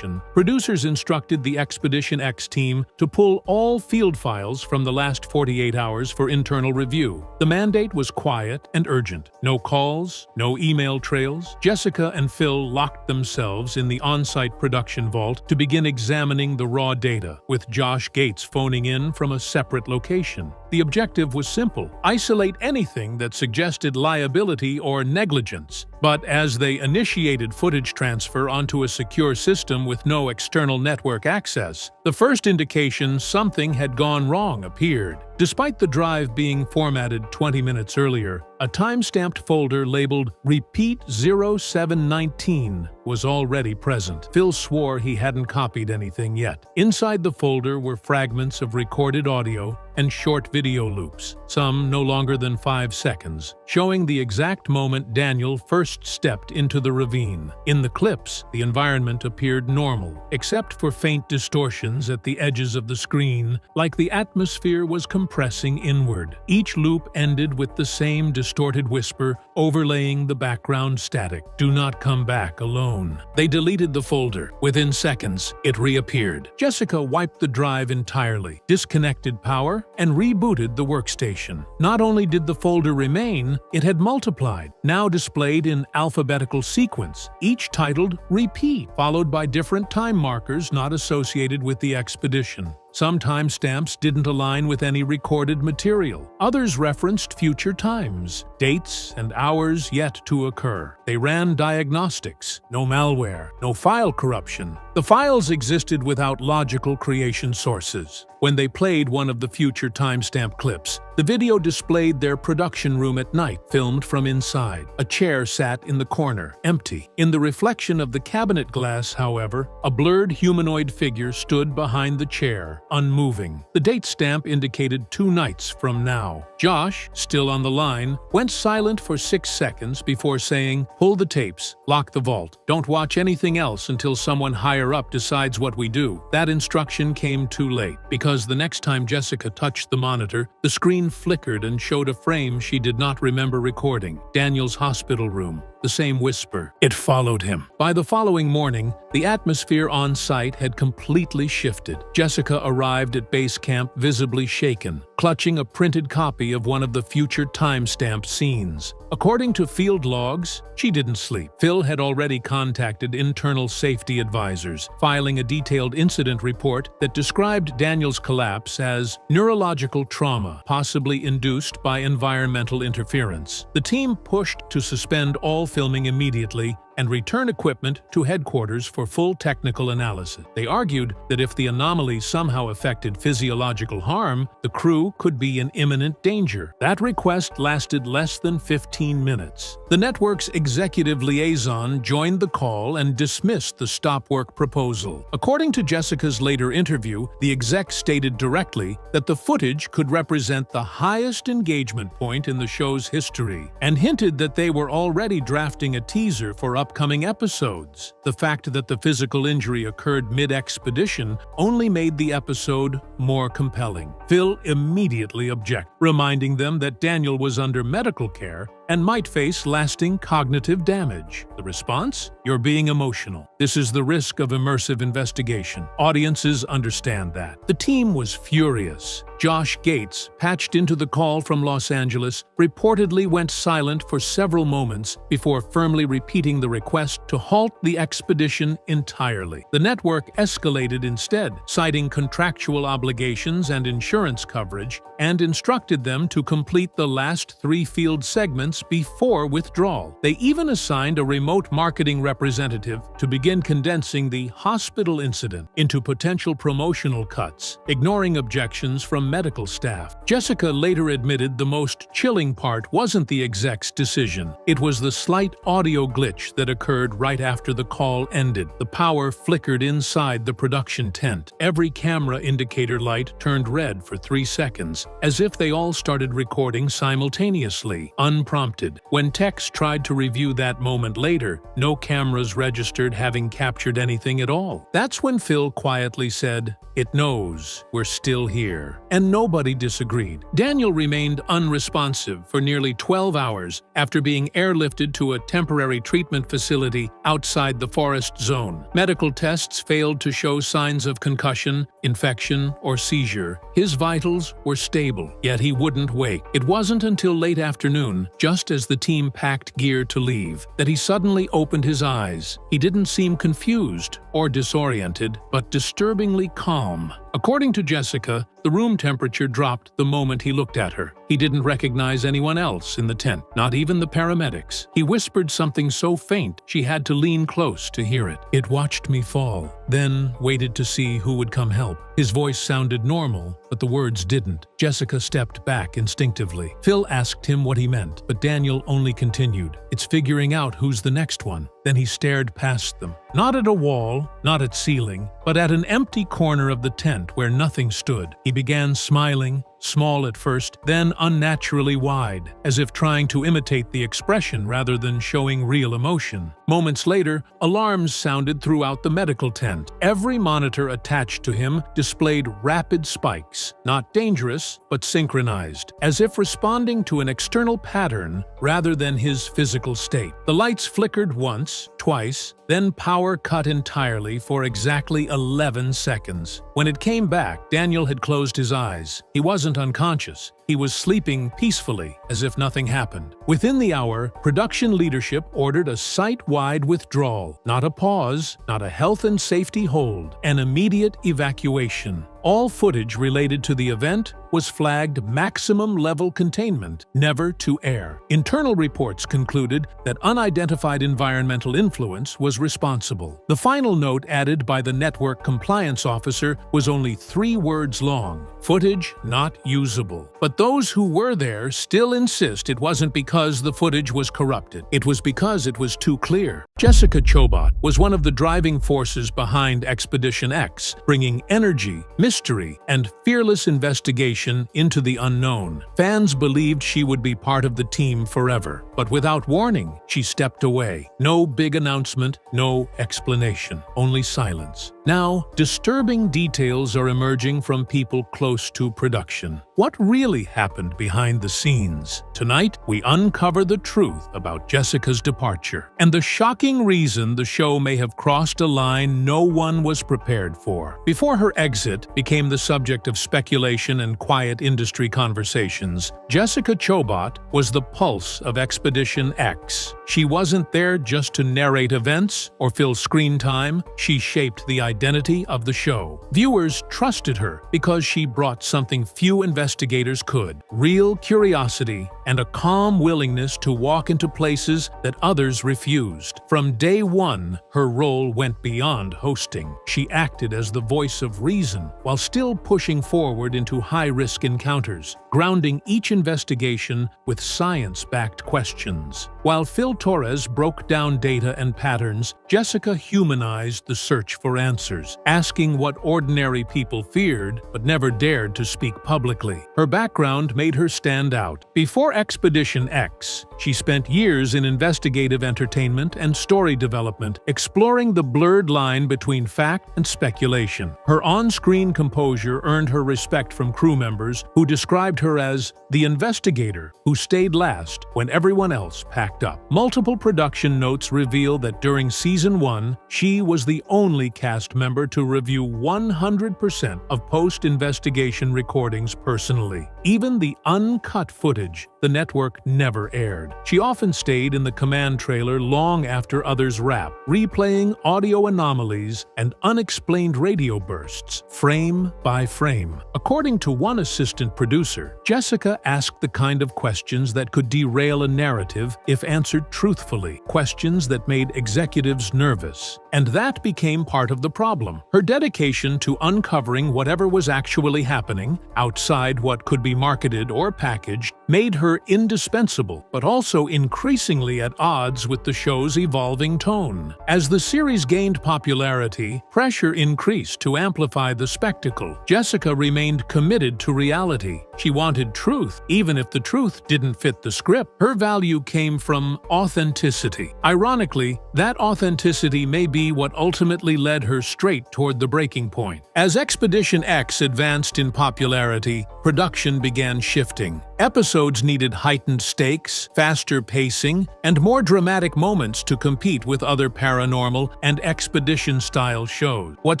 producers instructed the Expedition X team to pull all field files from the last 48 hours for internal review. The mandate was quiet and urgent. No calls, no email trails. Jessica and Phil locked themselves in the on-site production vault to begin examining the raw data, with Josh Gates phoning in from a separate location. The objective was simple: isolate anything that suggested liability or negligence. But as they initiated footage transfer onto a secure system with no external network access, the first indication something had gone wrong appeared. Despite the drive being formatted 20 minutes earlier, a time-stamped folder labeled Repeat 0719 was already present. Phil swore he hadn't copied anything yet. Inside the folder were fragments of recorded audio and short video loops, some no longer than 5 seconds, showing the exact moment Daniel first stepped into the ravine. In the clips, the environment appeared normal, except for faint distortions at the edges of the screen, like the atmosphere was compressing inward. Each loop ended with the same distorted whisper overlaying the background static. Do not come back alone. They deleted the folder. Within seconds, it reappeared. Jessica wiped the drive entirely, disconnected power, and rebooted the workstation. Not only did the folder remain, it had multiplied, now displayed in alphabetical sequence, each titled Repeat, followed by different time markers not associated with the expedition. Some timestamps didn't align with any recorded material. Others referenced future times. dates and hours yet to occur. They ran diagnostics. No malware, no file corruption. The files existed without logical creation sources. When they played one of the future timestamp clips, the video displayed their production room at night, filmed from inside. A chair sat in the corner, empty. In the reflection of the cabinet glass, however, a blurred humanoid figure stood behind the chair, unmoving. The date stamp indicated 2 nights from now. Josh, still on the line, went silent for 6 seconds before saying, "Pull the tapes, lock the vault. Don't watch anything else until someone higher up decides what we do." That instruction came too late, because the next time Jessica touched the monitor, the screen flickered and showed a frame she did not remember recording. Daniel's hospital room. The same whisper. It followed him. By the following morning, the atmosphere on site had completely shifted. Jessica arrived at base camp visibly shaken, clutching a printed copy of one of the future timestamp scenes. According to field logs, she didn't sleep. Phil had already contacted internal safety advisors, filing a detailed incident report that described Daniel's collapse as neurological trauma, possibly induced by environmental interference. The team pushed to suspend all filming immediately and return equipment to headquarters for full technical analysis. They argued that if the anomaly somehow affected physiological harm, the crew could be in imminent danger. That request lasted less than 15 minutes. The network's executive liaison joined the call and dismissed the stop-work proposal. According to Jessica's later interview, the exec stated directly that the footage could represent the highest engagement point in the show's history, and hinted that they were already drafting a teaser for upcoming episodes. The fact that the physical injury occurred mid-expedition only made the episode more compelling. Phil immediately objected, reminding them that Daniel was under medical care and might face lasting cognitive damage. The response? "You're being emotional. This is the risk of immersive investigation. Audiences understand that." The team was furious. Josh Gates, patched into the call from Los Angeles, reportedly went silent for several moments before firmly repeating the request to halt the expedition entirely. The network escalated instead, citing contractual obligations and insurance coverage, and instructed them to complete the last 3 field segments before withdrawal. They even assigned a remote marketing representative to begin condensing the hospital incident into potential promotional cuts, ignoring objections from medical staff. Jessica later admitted the most chilling part wasn't the exec's decision. It was the slight audio glitch that occurred right after the call ended. The power flickered inside the production tent. Every camera indicator light turned red for 3 seconds, as if they all started recording simultaneously, unprompted. When techs tried to review that moment later, no cameras registered having captured anything at all. That's when Phil quietly said, "It knows we're still here." And nobody disagreed. Daniel remained unresponsive for nearly 12 hours after being airlifted to a temporary treatment facility outside the forest zone. Medical tests failed to show signs of concussion, infection, or seizure. His vitals were stable, yet he wouldn't wake. It wasn't until late afternoon, just as the team packed gear to leave, that he suddenly opened his eyes. He didn't seem confused or disoriented, but disturbingly calm. According to Jessica, the room temperature dropped the moment he looked at her. He didn't recognize anyone else in the tent, not even the paramedics. He whispered something so faint she had to lean close to hear it. "It watched me fall, then waited to see who would come help." His voice sounded normal, but the words didn't. Jessica stepped back instinctively. Phil asked him what he meant, but Daniel only continued, "It's figuring out who's the next one." Then he stared past them. Not at a wall, not at ceiling, but at an empty corner of the tent where nothing stood. He began smiling, small at first, then unnaturally wide, as if trying to imitate the expression rather than showing real emotion. Moments later, alarms sounded throughout the medical tent. Every monitor attached to him displayed rapid spikes, not dangerous, but synchronized, as if responding to an external pattern rather than his physical state. The lights flickered once, twice, then power cut entirely for exactly 11 seconds. When it came back, Daniel had closed his eyes. He wasn't unconscious. He was sleeping peacefully, as if nothing happened. Within the hour, production leadership ordered a site-wide withdrawal. Not a pause, not a health and safety hold, an immediate evacuation. all footage related to the event was flagged maximum level containment, never to air. Internal reports concluded that unidentified environmental influence was responsible. The final note added by the network compliance officer was only 3 words long: footage not usable. But those who were there still insist it wasn't because the footage was corrupted. It was because it was too clear. Jessica Chobot was one of the driving forces behind Expedition X, bringing energy, mystery, and fearless investigation into the unknown. Fans believed she would be part of the team forever, but without warning, she stepped away. No big announcement, no explanation, only silence. Now, disturbing details are emerging from people close to production. What really happened behind the scenes? Tonight, we uncover the truth about Jessica's departure and the shocking reason the show may have crossed a line no one was prepared for. Before her exit became the subject of speculation and quiet industry conversations, Jessica Chobot was the pulse of Expedition X. She wasn't there just to narrate events or fill screen time. She shaped the identity of the show. Viewers trusted her because she brought something few investigators could: real curiosity and a calm willingness to walk into places that others refused. From day one, her role went beyond hosting. She acted as the voice of reason while still pushing forward into high-risk encounters, grounding each investigation with science-backed questions. While Phil Torres broke down data and patterns, Jessica humanized the search for answers, asking what ordinary people feared but never dared to speak publicly. Her background made her stand out. Before Expedition X, she spent years in investigative entertainment and story development, exploring the blurred line between fact and speculation. Her on-screen composure earned her respect from crew members who described her as the investigator who stayed last when everyone else packed up. Multiple production notes reveal that during Season 1, she was the only cast member to review 100% of post-investigation recordings personally. Even the uncut footage the network never aired. She often stayed in the command trailer long after others wrapped, replaying audio anomalies and unexplained radio bursts, frame by frame. According to one assistant producer, Jessica asked the kind of questions that could derail a narrative if answered truthfully, questions that made executives nervous. And that became part of the problem. Her dedication to uncovering whatever was actually happening, outside what could be marketed or packaged, made her indispensable, but also increasingly at odds with the show's evolving tone. As the series gained popularity, pressure increased to amplify the spectacle. Jessica remained committed to reality. She wanted truth, even if the truth didn't fit the script. Her value came from authenticity. Ironically, that authenticity may be what ultimately led her straight toward the breaking point. As Expedition X advanced in popularity, production began shifting. Episodes needed heightened stakes, faster pacing, and more dramatic moments to compete with other paranormal and expedition-style shows. What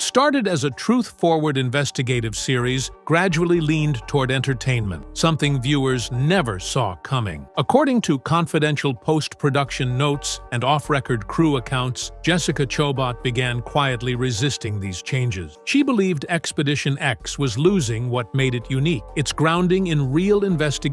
started as a truth-forward investigative series gradually leaned toward entertainment, something viewers never saw coming. According to confidential post-production notes and off-record crew accounts, Jessica Chobot began quietly resisting these changes. She believed Expedition X was losing what made it unique, its grounding in real investigation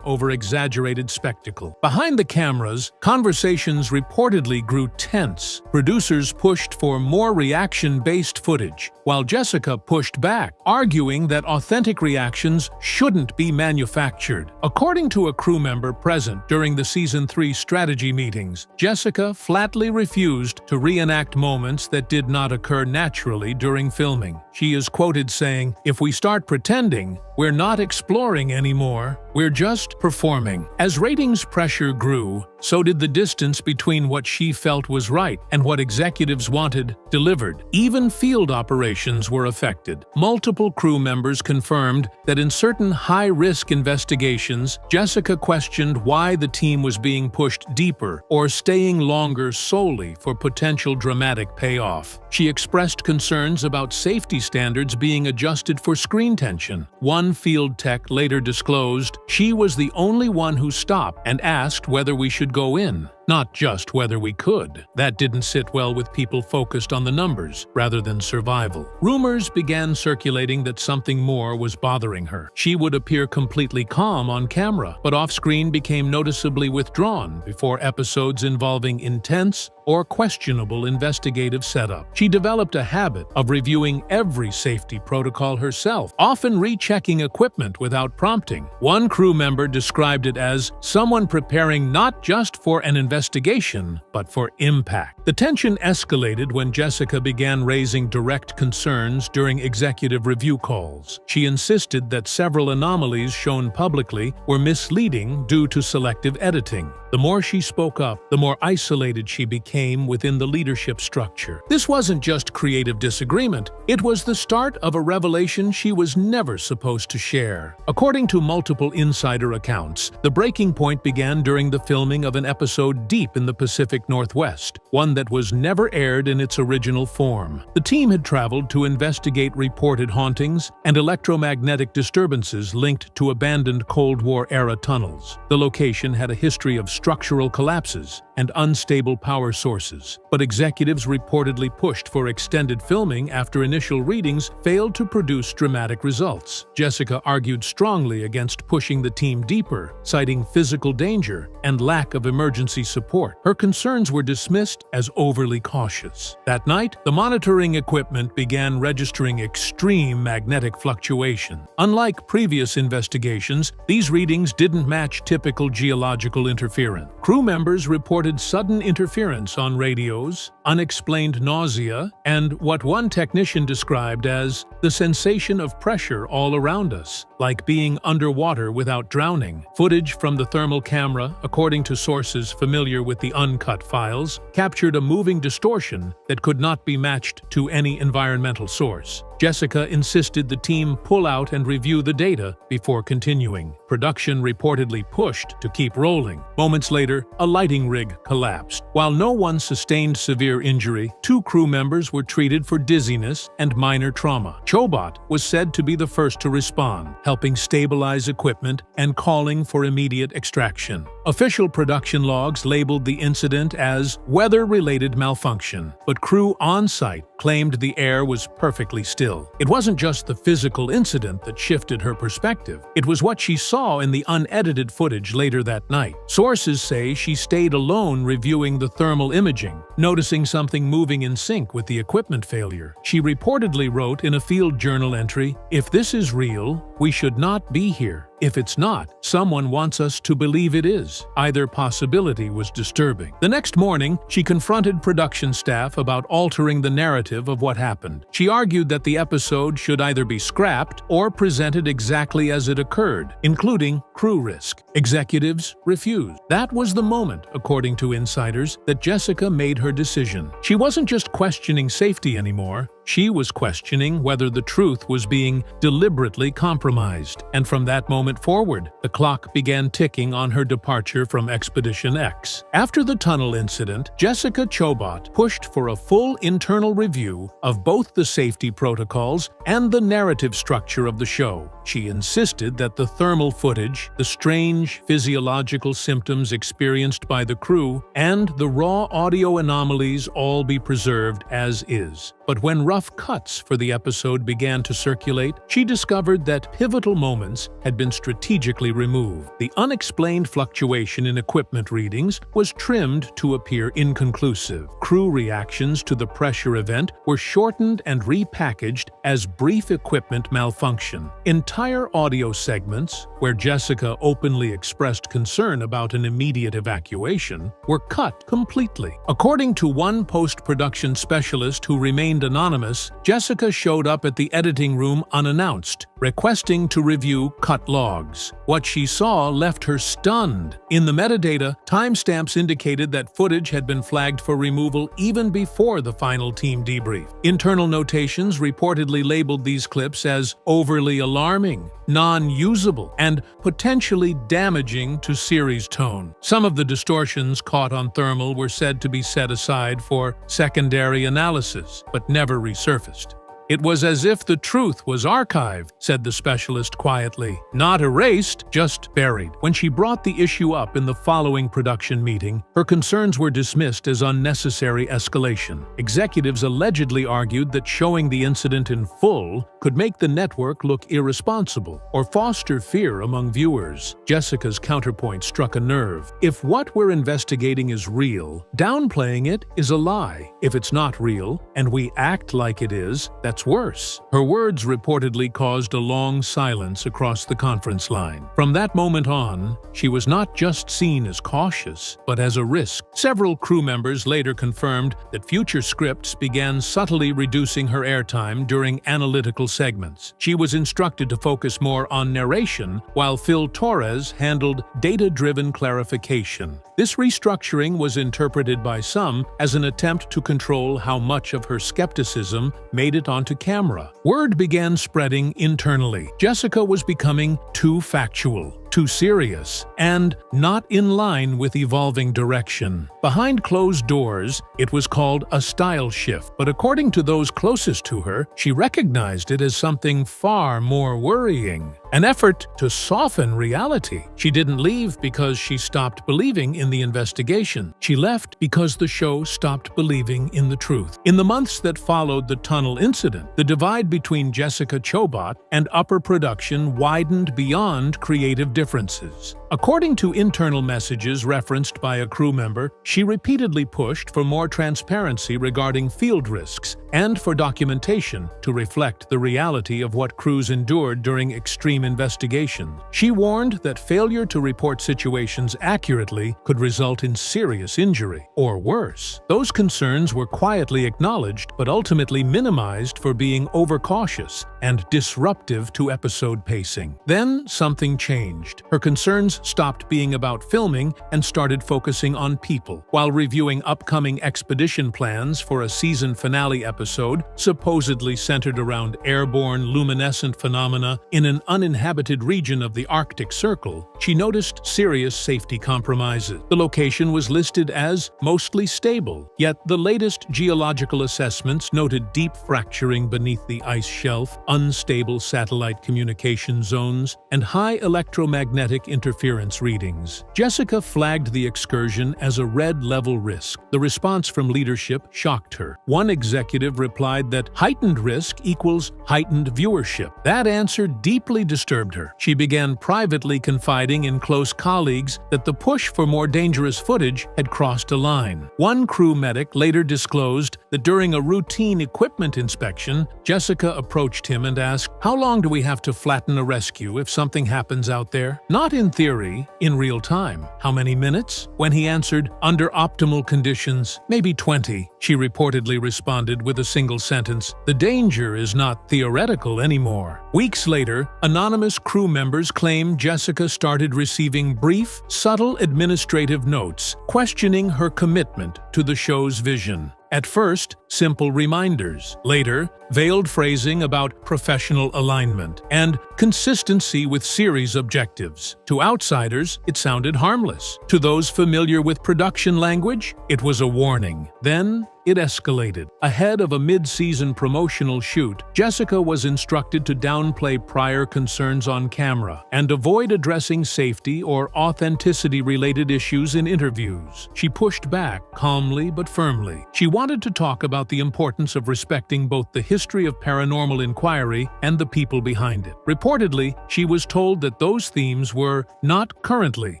over exaggerated spectacle. Behind the cameras, conversations reportedly grew tense. Producers pushed for more reaction-based footage, while Jessica pushed back, arguing that authentic reactions shouldn't be manufactured. According to a crew member present during the Season 3 strategy meetings, Jessica flatly refused to reenact moments that did not occur naturally during filming. She is quoted saying, "If we start pretending, we're not exploring anymore. We're just performing." As ratings pressure grew, so did the distance between what she felt was right and what executives wanted delivered. Even field operations were affected. Multiple crew members confirmed that in certain high-risk investigations, Jessica questioned why the team was being pushed deeper or staying longer solely for potential dramatic payoff. She expressed concerns about safety standards being adjusted for screen tension. One field tech later disclosed she was the only one who stopped and asked whether we should go in. not just whether we could. That didn't sit well with people focused on the numbers rather than survival. Rumors began circulating that something more was bothering her. She would appear completely calm on camera, but off-screen became noticeably withdrawn before episodes involving intense or questionable investigative setup. She developed a habit of reviewing every safety protocol herself, often rechecking equipment without prompting. One crew member described it as someone preparing not just for an investigation, but for impact. The tension escalated when Jessica began raising direct concerns during executive review calls. She insisted that several anomalies shown publicly were misleading due to selective editing. The more she spoke up, the more isolated she became within the leadership structure. This wasn't just creative disagreement, it was the start of a revelation she was never supposed to share. According to multiple insider accounts, the breaking point began during the filming of an episode deep in the Pacific Northwest, one that was never aired in its original form. The team had traveled to investigate reported hauntings and electromagnetic disturbances linked to abandoned Cold War-era tunnels. The location had a history of structural collapses and unstable power sources, but executives reportedly pushed for extended filming after initial readings failed to produce dramatic results. Jessica argued strongly against pushing the team deeper, citing physical danger and lack of emergency support. Her concerns were dismissed as overly cautious. That night, the monitoring equipment began registering extreme magnetic fluctuation. Unlike previous investigations, these readings didn't match typical geological interference. Crew members reported sudden interference on radios, unexplained nausea, and what one technician described as the sensation of pressure all around us, like being underwater without drowning. Footage from the thermal camera, according to sources familiar with the uncut files, captured a moving distortion that could not be matched to any environmental source. Jessica insisted the team pull out and review the data before continuing. Production reportedly pushed to keep rolling. Moments later, a lighting rig collapsed. While no one sustained severe injury, 2 crew members were treated for dizziness and minor trauma. Chobot was said to be the first to respond, helping stabilize equipment and calling for immediate extraction. Official production logs labeled the incident as weather-related malfunction, but crew on-site claimed the air was perfectly still. It wasn't just the physical incident that shifted her perspective. It was what she saw in the unedited footage later that night. Sources say she stayed alone reviewing the thermal imaging, noticing something moving in sync with the equipment failure. She reportedly wrote in a field journal entry, "If this is real, we should not be here. If it's not, someone wants us to believe it is." Either possibility was disturbing. The next morning, she confronted production staff about altering the narrative of what happened. She argued that the episode should either be scrapped or presented exactly as it occurred, including crew risk. Executives refused. That was the moment, according to insiders, that Jessica made her decision. She wasn't just questioning safety anymore. She was questioning whether the truth was being deliberately compromised. And from that moment forward, the clock began ticking on her departure from Expedition X. After the tunnel incident, Jessica Chobot pushed for a full internal review of both the safety protocols and the narrative structure of the show. She insisted that the thermal footage, the strange physiological symptoms experienced by the crew, and the raw audio anomalies all be preserved as is. But when rough cuts for the episode began to circulate, she discovered that pivotal moments had been strategically removed. The unexplained fluctuation in equipment readings was trimmed to appear inconclusive. Crew reactions to the pressure event were shortened and repackaged as brief equipment malfunction. Entire audio segments, where Jessica openly expressed concern about an immediate evacuation, were cut completely. According to one post-production specialist who remained anonymous, Jessica showed up at the editing room unannounced, requesting to review cut logs. What she saw left her stunned. In the metadata, timestamps indicated that footage had been flagged for removal even before the final team debrief. Internal notations reportedly labeled these clips as overly alarming, non-usable, and potentially damaging to series tone. Some of the distortions caught on thermal were said to be set aside for secondary analysis, but never resurfaced. "It was as if the truth was archived," said the specialist quietly. "Not erased, just buried." When she brought the issue up in the following production meeting, her concerns were dismissed as unnecessary escalation. Executives allegedly argued that showing the incident in full could make the network look irresponsible or foster fear among viewers. Jessica's counterpoint struck a nerve. If what we're investigating is real, downplaying it is a lie. If it's not real, and we act like it is, that's worse. Her words reportedly caused a long silence across the conference line. From that moment on, she was not just seen as cautious, but as a risk. Several crew members later confirmed that future scripts began subtly reducing her airtime during analytical segments. She was instructed to focus more on narration, while Phil Torres handled data-driven clarification. This restructuring was interpreted by some as an attempt to control how much of her skepticism made it onto camera. Word began spreading internally. Jessica was becoming too factual, too serious, and not in line with evolving direction. Behind closed doors, it was called a style shift, but according to those closest to her, she recognized it as something far more worrying. An effort to soften reality. She didn't leave because she stopped believing in the investigation. She left because the show stopped believing in the truth. In the months that followed the tunnel incident, the divide between Jessica Chobot and upper production widened beyond creative differences. According to internal messages referenced by a crew member, she repeatedly pushed for more transparency regarding field risks and for documentation to reflect the reality of what crews endured during extreme investigations. She warned that failure to report situations accurately could result in serious injury, or worse. Those concerns were quietly acknowledged but ultimately minimized for being overcautious and disruptive to episode pacing. Then something changed. Her concerns stopped being about filming and started focusing on people. While reviewing upcoming expedition plans for a season finale episode supposedly centered around airborne luminescent phenomena in an uninhabited region of the Arctic Circle, she noticed serious safety compromises. The location was listed as mostly stable, yet the latest geological assessments noted deep fracturing beneath the ice shelf, unstable satellite communication zones, and high electromagnetic interference readings. Jessica flagged the excursion as a red-level risk. The response from leadership shocked her. One executive replied that heightened risk equals heightened viewership. That answer deeply disturbed her. She began privately confiding in close colleagues that the push for more dangerous footage had crossed a line. One crew medic later disclosed that during a routine equipment inspection, Jessica approached him and asked, "How long do we have to flatten a rescue if something happens out there?" Not in theory, in real time. "How many minutes?" When he answered, "Under optimal conditions, maybe 20. She reportedly responded with a single sentence, "The danger is not theoretical anymore." Weeks later, anonymous crew members claim Jessica started receiving brief, subtle administrative notes questioning her commitment to the show's vision. At first, simple reminders. Later, veiled phrasing about professional alignment and consistency with series objectives. To outsiders, it sounded harmless. To those familiar with production language, it was a warning. Then, it escalated. Ahead of a mid-season promotional shoot, Jessica was instructed to downplay prior concerns on camera and avoid addressing safety or authenticity-related issues in interviews. She pushed back, calmly but firmly. She wanted to talk about the importance of respecting both the history of paranormal inquiry and the people behind it. Reportedly, she was told that those themes were not currently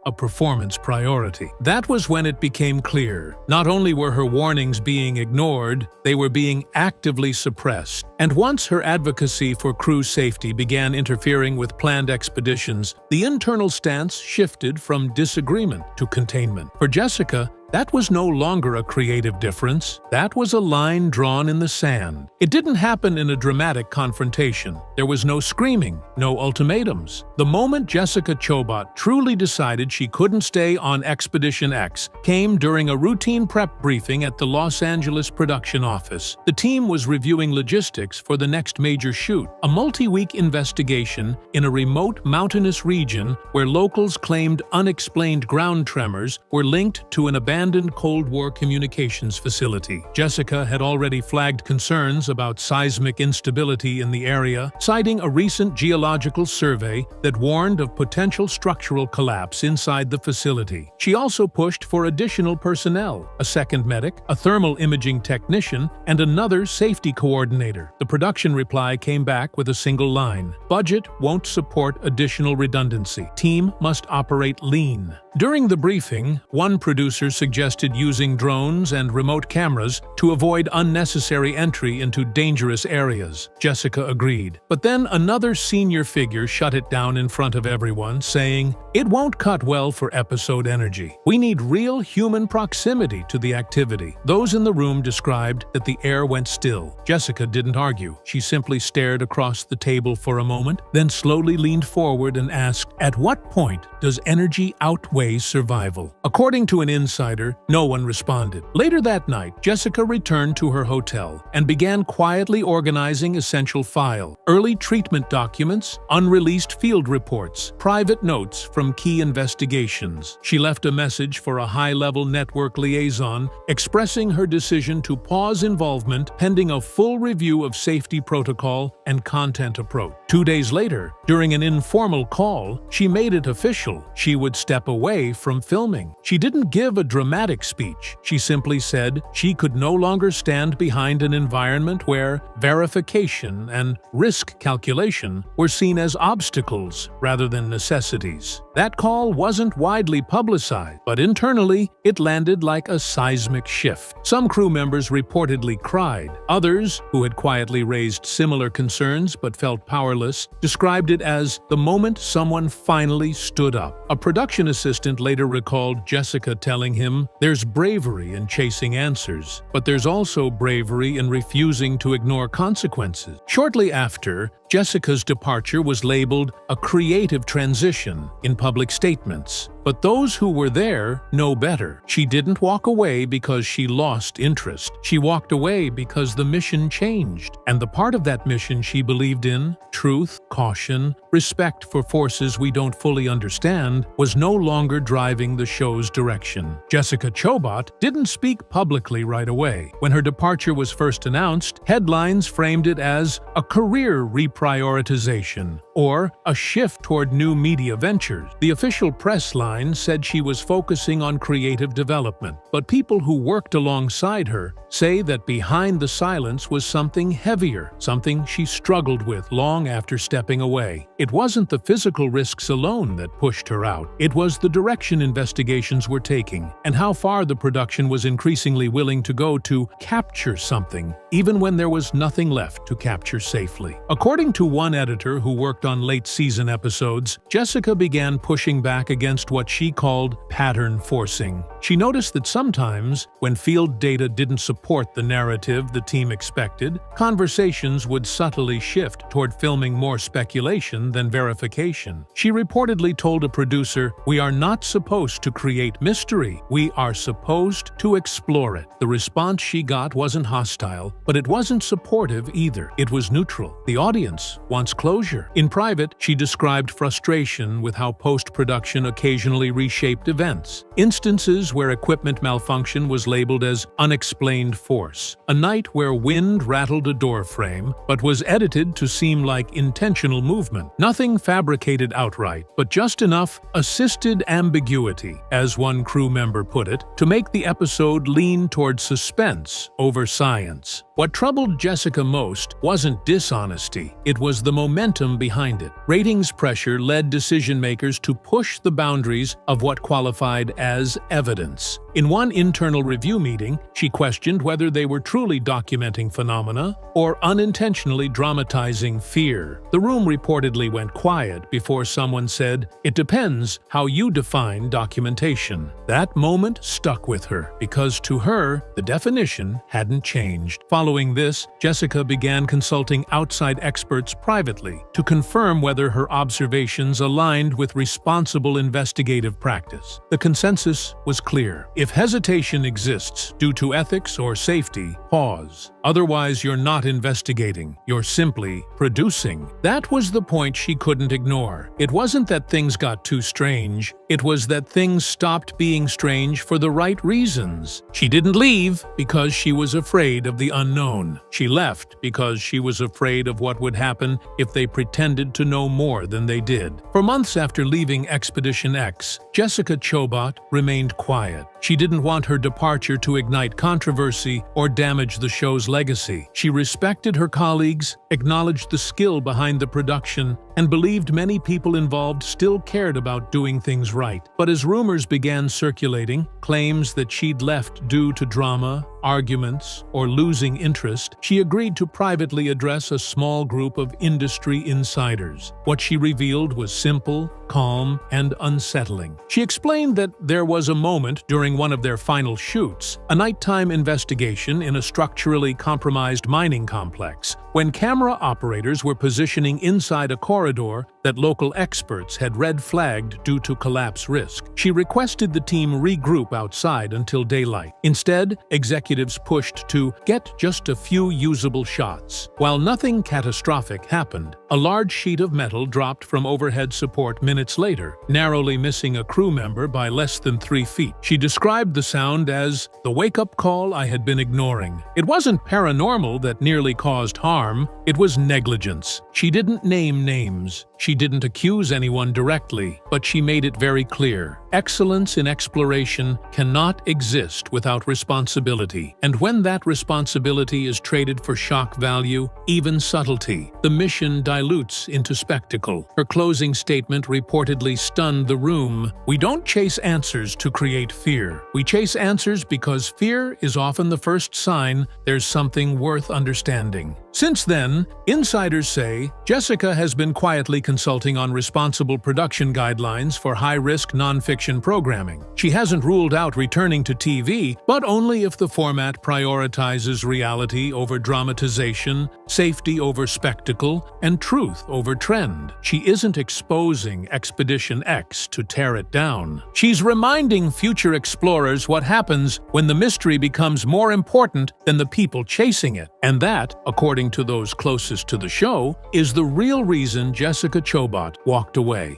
a performance priority. That was when it became clear. Not only were her warnings being ignored, they were being actively suppressed. And once her advocacy for crew safety began interfering with planned expeditions, the internal stance shifted from disagreement to containment. For Jessica, that was no longer a creative difference. That was a line drawn in the sand. It didn't happen in a dramatic confrontation. There was no screaming, no ultimatums. The moment Jessica Chobot truly decided she couldn't stay on Expedition X came during a routine prep briefing at the Los Angeles production office. The team was reviewing logistics for the next major shoot, a multi-week investigation in a remote mountainous region where locals claimed unexplained ground tremors were linked to an abandoned abandoned Cold War communications facility. Jessica had already flagged concerns about seismic instability in the area, citing a recent geological survey that warned of potential structural collapse inside the facility. She also pushed for additional personnel, a second medic, a thermal imaging technician, and another safety coordinator. The production reply came back with a single line: "Budget won't support additional redundancy. Team must operate lean." During the briefing, one producer suggested using drones and remote cameras to avoid unnecessary entry into dangerous areas. Jessica agreed. But then another senior figure shut it down in front of everyone, saying, "It won't cut well for episode energy. We need real human proximity to the activity." Those in the room described that the air went still. Jessica didn't argue. She simply stared across the table for a moment, then slowly leaned forward and asked, "At what point does energy outweigh survival?" According to an insider, no one responded. Later that night, Jessica returned to her hotel and began quietly organizing essential files: early treatment documents, unreleased field reports, private notes from key investigations. She left a message for a high-level network liaison expressing her decision to pause involvement pending a full review of safety protocol and content approach. 2 days later, during an informal call, she made it official: she would step away from filming. She didn't give a dramatic speech. She simply said she could no longer stand behind an environment where verification and risk calculation were seen as obstacles rather than necessities. That call wasn't widely publicized, but internally, it landed like a seismic shift. Some crew members reportedly cried. Others, who had quietly raised similar concerns but felt powerless, described it as the moment someone finally stood up. A production assistant later recalled Jessica telling him, "There's bravery in chasing answers, but there's also bravery in refusing to ignore consequences." Shortly after, Jessica's departure was labeled a creative transition in public statements. But those who were there know better. She didn't walk away because she lost interest. She walked away because the mission changed. And the part of that mission she believed in, truth, caution, respect for forces we don't fully understand, was no longer driving the show's direction. Jessica Chobot didn't speak publicly right away. When her departure was first announced, headlines framed it as a career reprioritization or a shift toward new media ventures. The official press line said she was focusing on creative development, but people who worked alongside her say that behind the silence was something heavier, something she struggled with long after stepping away. It wasn't the physical risks alone that pushed her out. It was the direction investigations were taking and how far the production was increasingly willing to go to capture something, even when there was nothing left to capture safely. According to one editor who worked on late-season episodes, Jessica began pushing back against what she called pattern forcing. She noticed that sometimes, when field data didn't support the narrative the team expected, conversations would subtly shift toward filming more speculation than verification. She reportedly told a producer, "We are not supposed to create mystery. We are supposed to explore it." The response she got wasn't hostile, but it wasn't supportive either. It was neutral. The audience wants closure. In private, she described frustration with how post-production occasionally reshaped events. Instances where equipment malfunction was labeled as unexplained force. A night where wind rattled a door frame, but was edited to seem like intentional movement. Nothing fabricated outright, but just enough assisted ambiguity, as one crew member put it, to make the episode lean toward suspense over science. What troubled Jessica most wasn't dishonesty, it was the momentum behind it. Ratings pressure led decision-makers to push the boundaries of what qualified as evidence. In one internal review meeting, she questioned whether they were truly documenting phenomena or unintentionally dramatizing fear. The room reportedly went quiet before someone said, "It depends how you define documentation." That moment stuck with her, because to her, the definition hadn't changed. Following this, Jessica began consulting outside experts privately to confirm whether her observations aligned with responsible investigative practice. The consensus was clear. If If hesitation exists due to ethics or safety, pause. Otherwise, you're not investigating, you're simply producing. That was the point she couldn't ignore. It wasn't that things got too strange, it was that things stopped being strange for the right reasons. She didn't leave because she was afraid of the unknown. She left because she was afraid of what would happen if they pretended to know more than they did. For months after leaving Expedition X, Jessica Chobot remained quiet. She didn't want her departure to ignite controversy or damage the show's legacy. She respected her colleagues, acknowledged the skill behind the production, and believed many people involved still cared about doing things right. But as rumors began circulating, claims that she'd left due to drama, arguments, or losing interest, she agreed to privately address a small group of industry insiders. What she revealed was simple, calm, and unsettling. She explained that there was a moment during one of their final shoots, a nighttime investigation in a structurally compromised mining complex, when camera operators were positioning inside a corridor that local experts had red-flagged due to collapse risk. She requested the team regroup outside until daylight. Instead, executives pushed to get just a few usable shots. While nothing catastrophic happened, a large sheet of metal dropped from overhead support minutes later, narrowly missing a crew member by less than 3 feet. She described the sound as the wake-up call I had been ignoring. It wasn't paranormal that nearly caused harm, it was negligence. She didn't name names. She didn't accuse anyone directly, but she made it very clear. Excellence in exploration cannot exist without responsibility. And when that responsibility is traded for shock value, even subtlety, the mission dilutes into spectacle. Her closing statement reportedly stunned the room. We don't chase answers to create fear. We chase answers because fear is often the first sign there's something worth understanding. Since then, insiders say Jessica has been quietly consulting on responsible production guidelines for high-risk nonfiction programming. She hasn't ruled out returning to TV, but only if the format prioritizes reality over dramatization, safety over spectacle, and truth over trend. She isn't exposing Expedition X to tear it down. She's reminding future explorers what happens when the mystery becomes more important than the people chasing it. And that, according to those closest to the show, is the real reason Jessica Chobot walked away.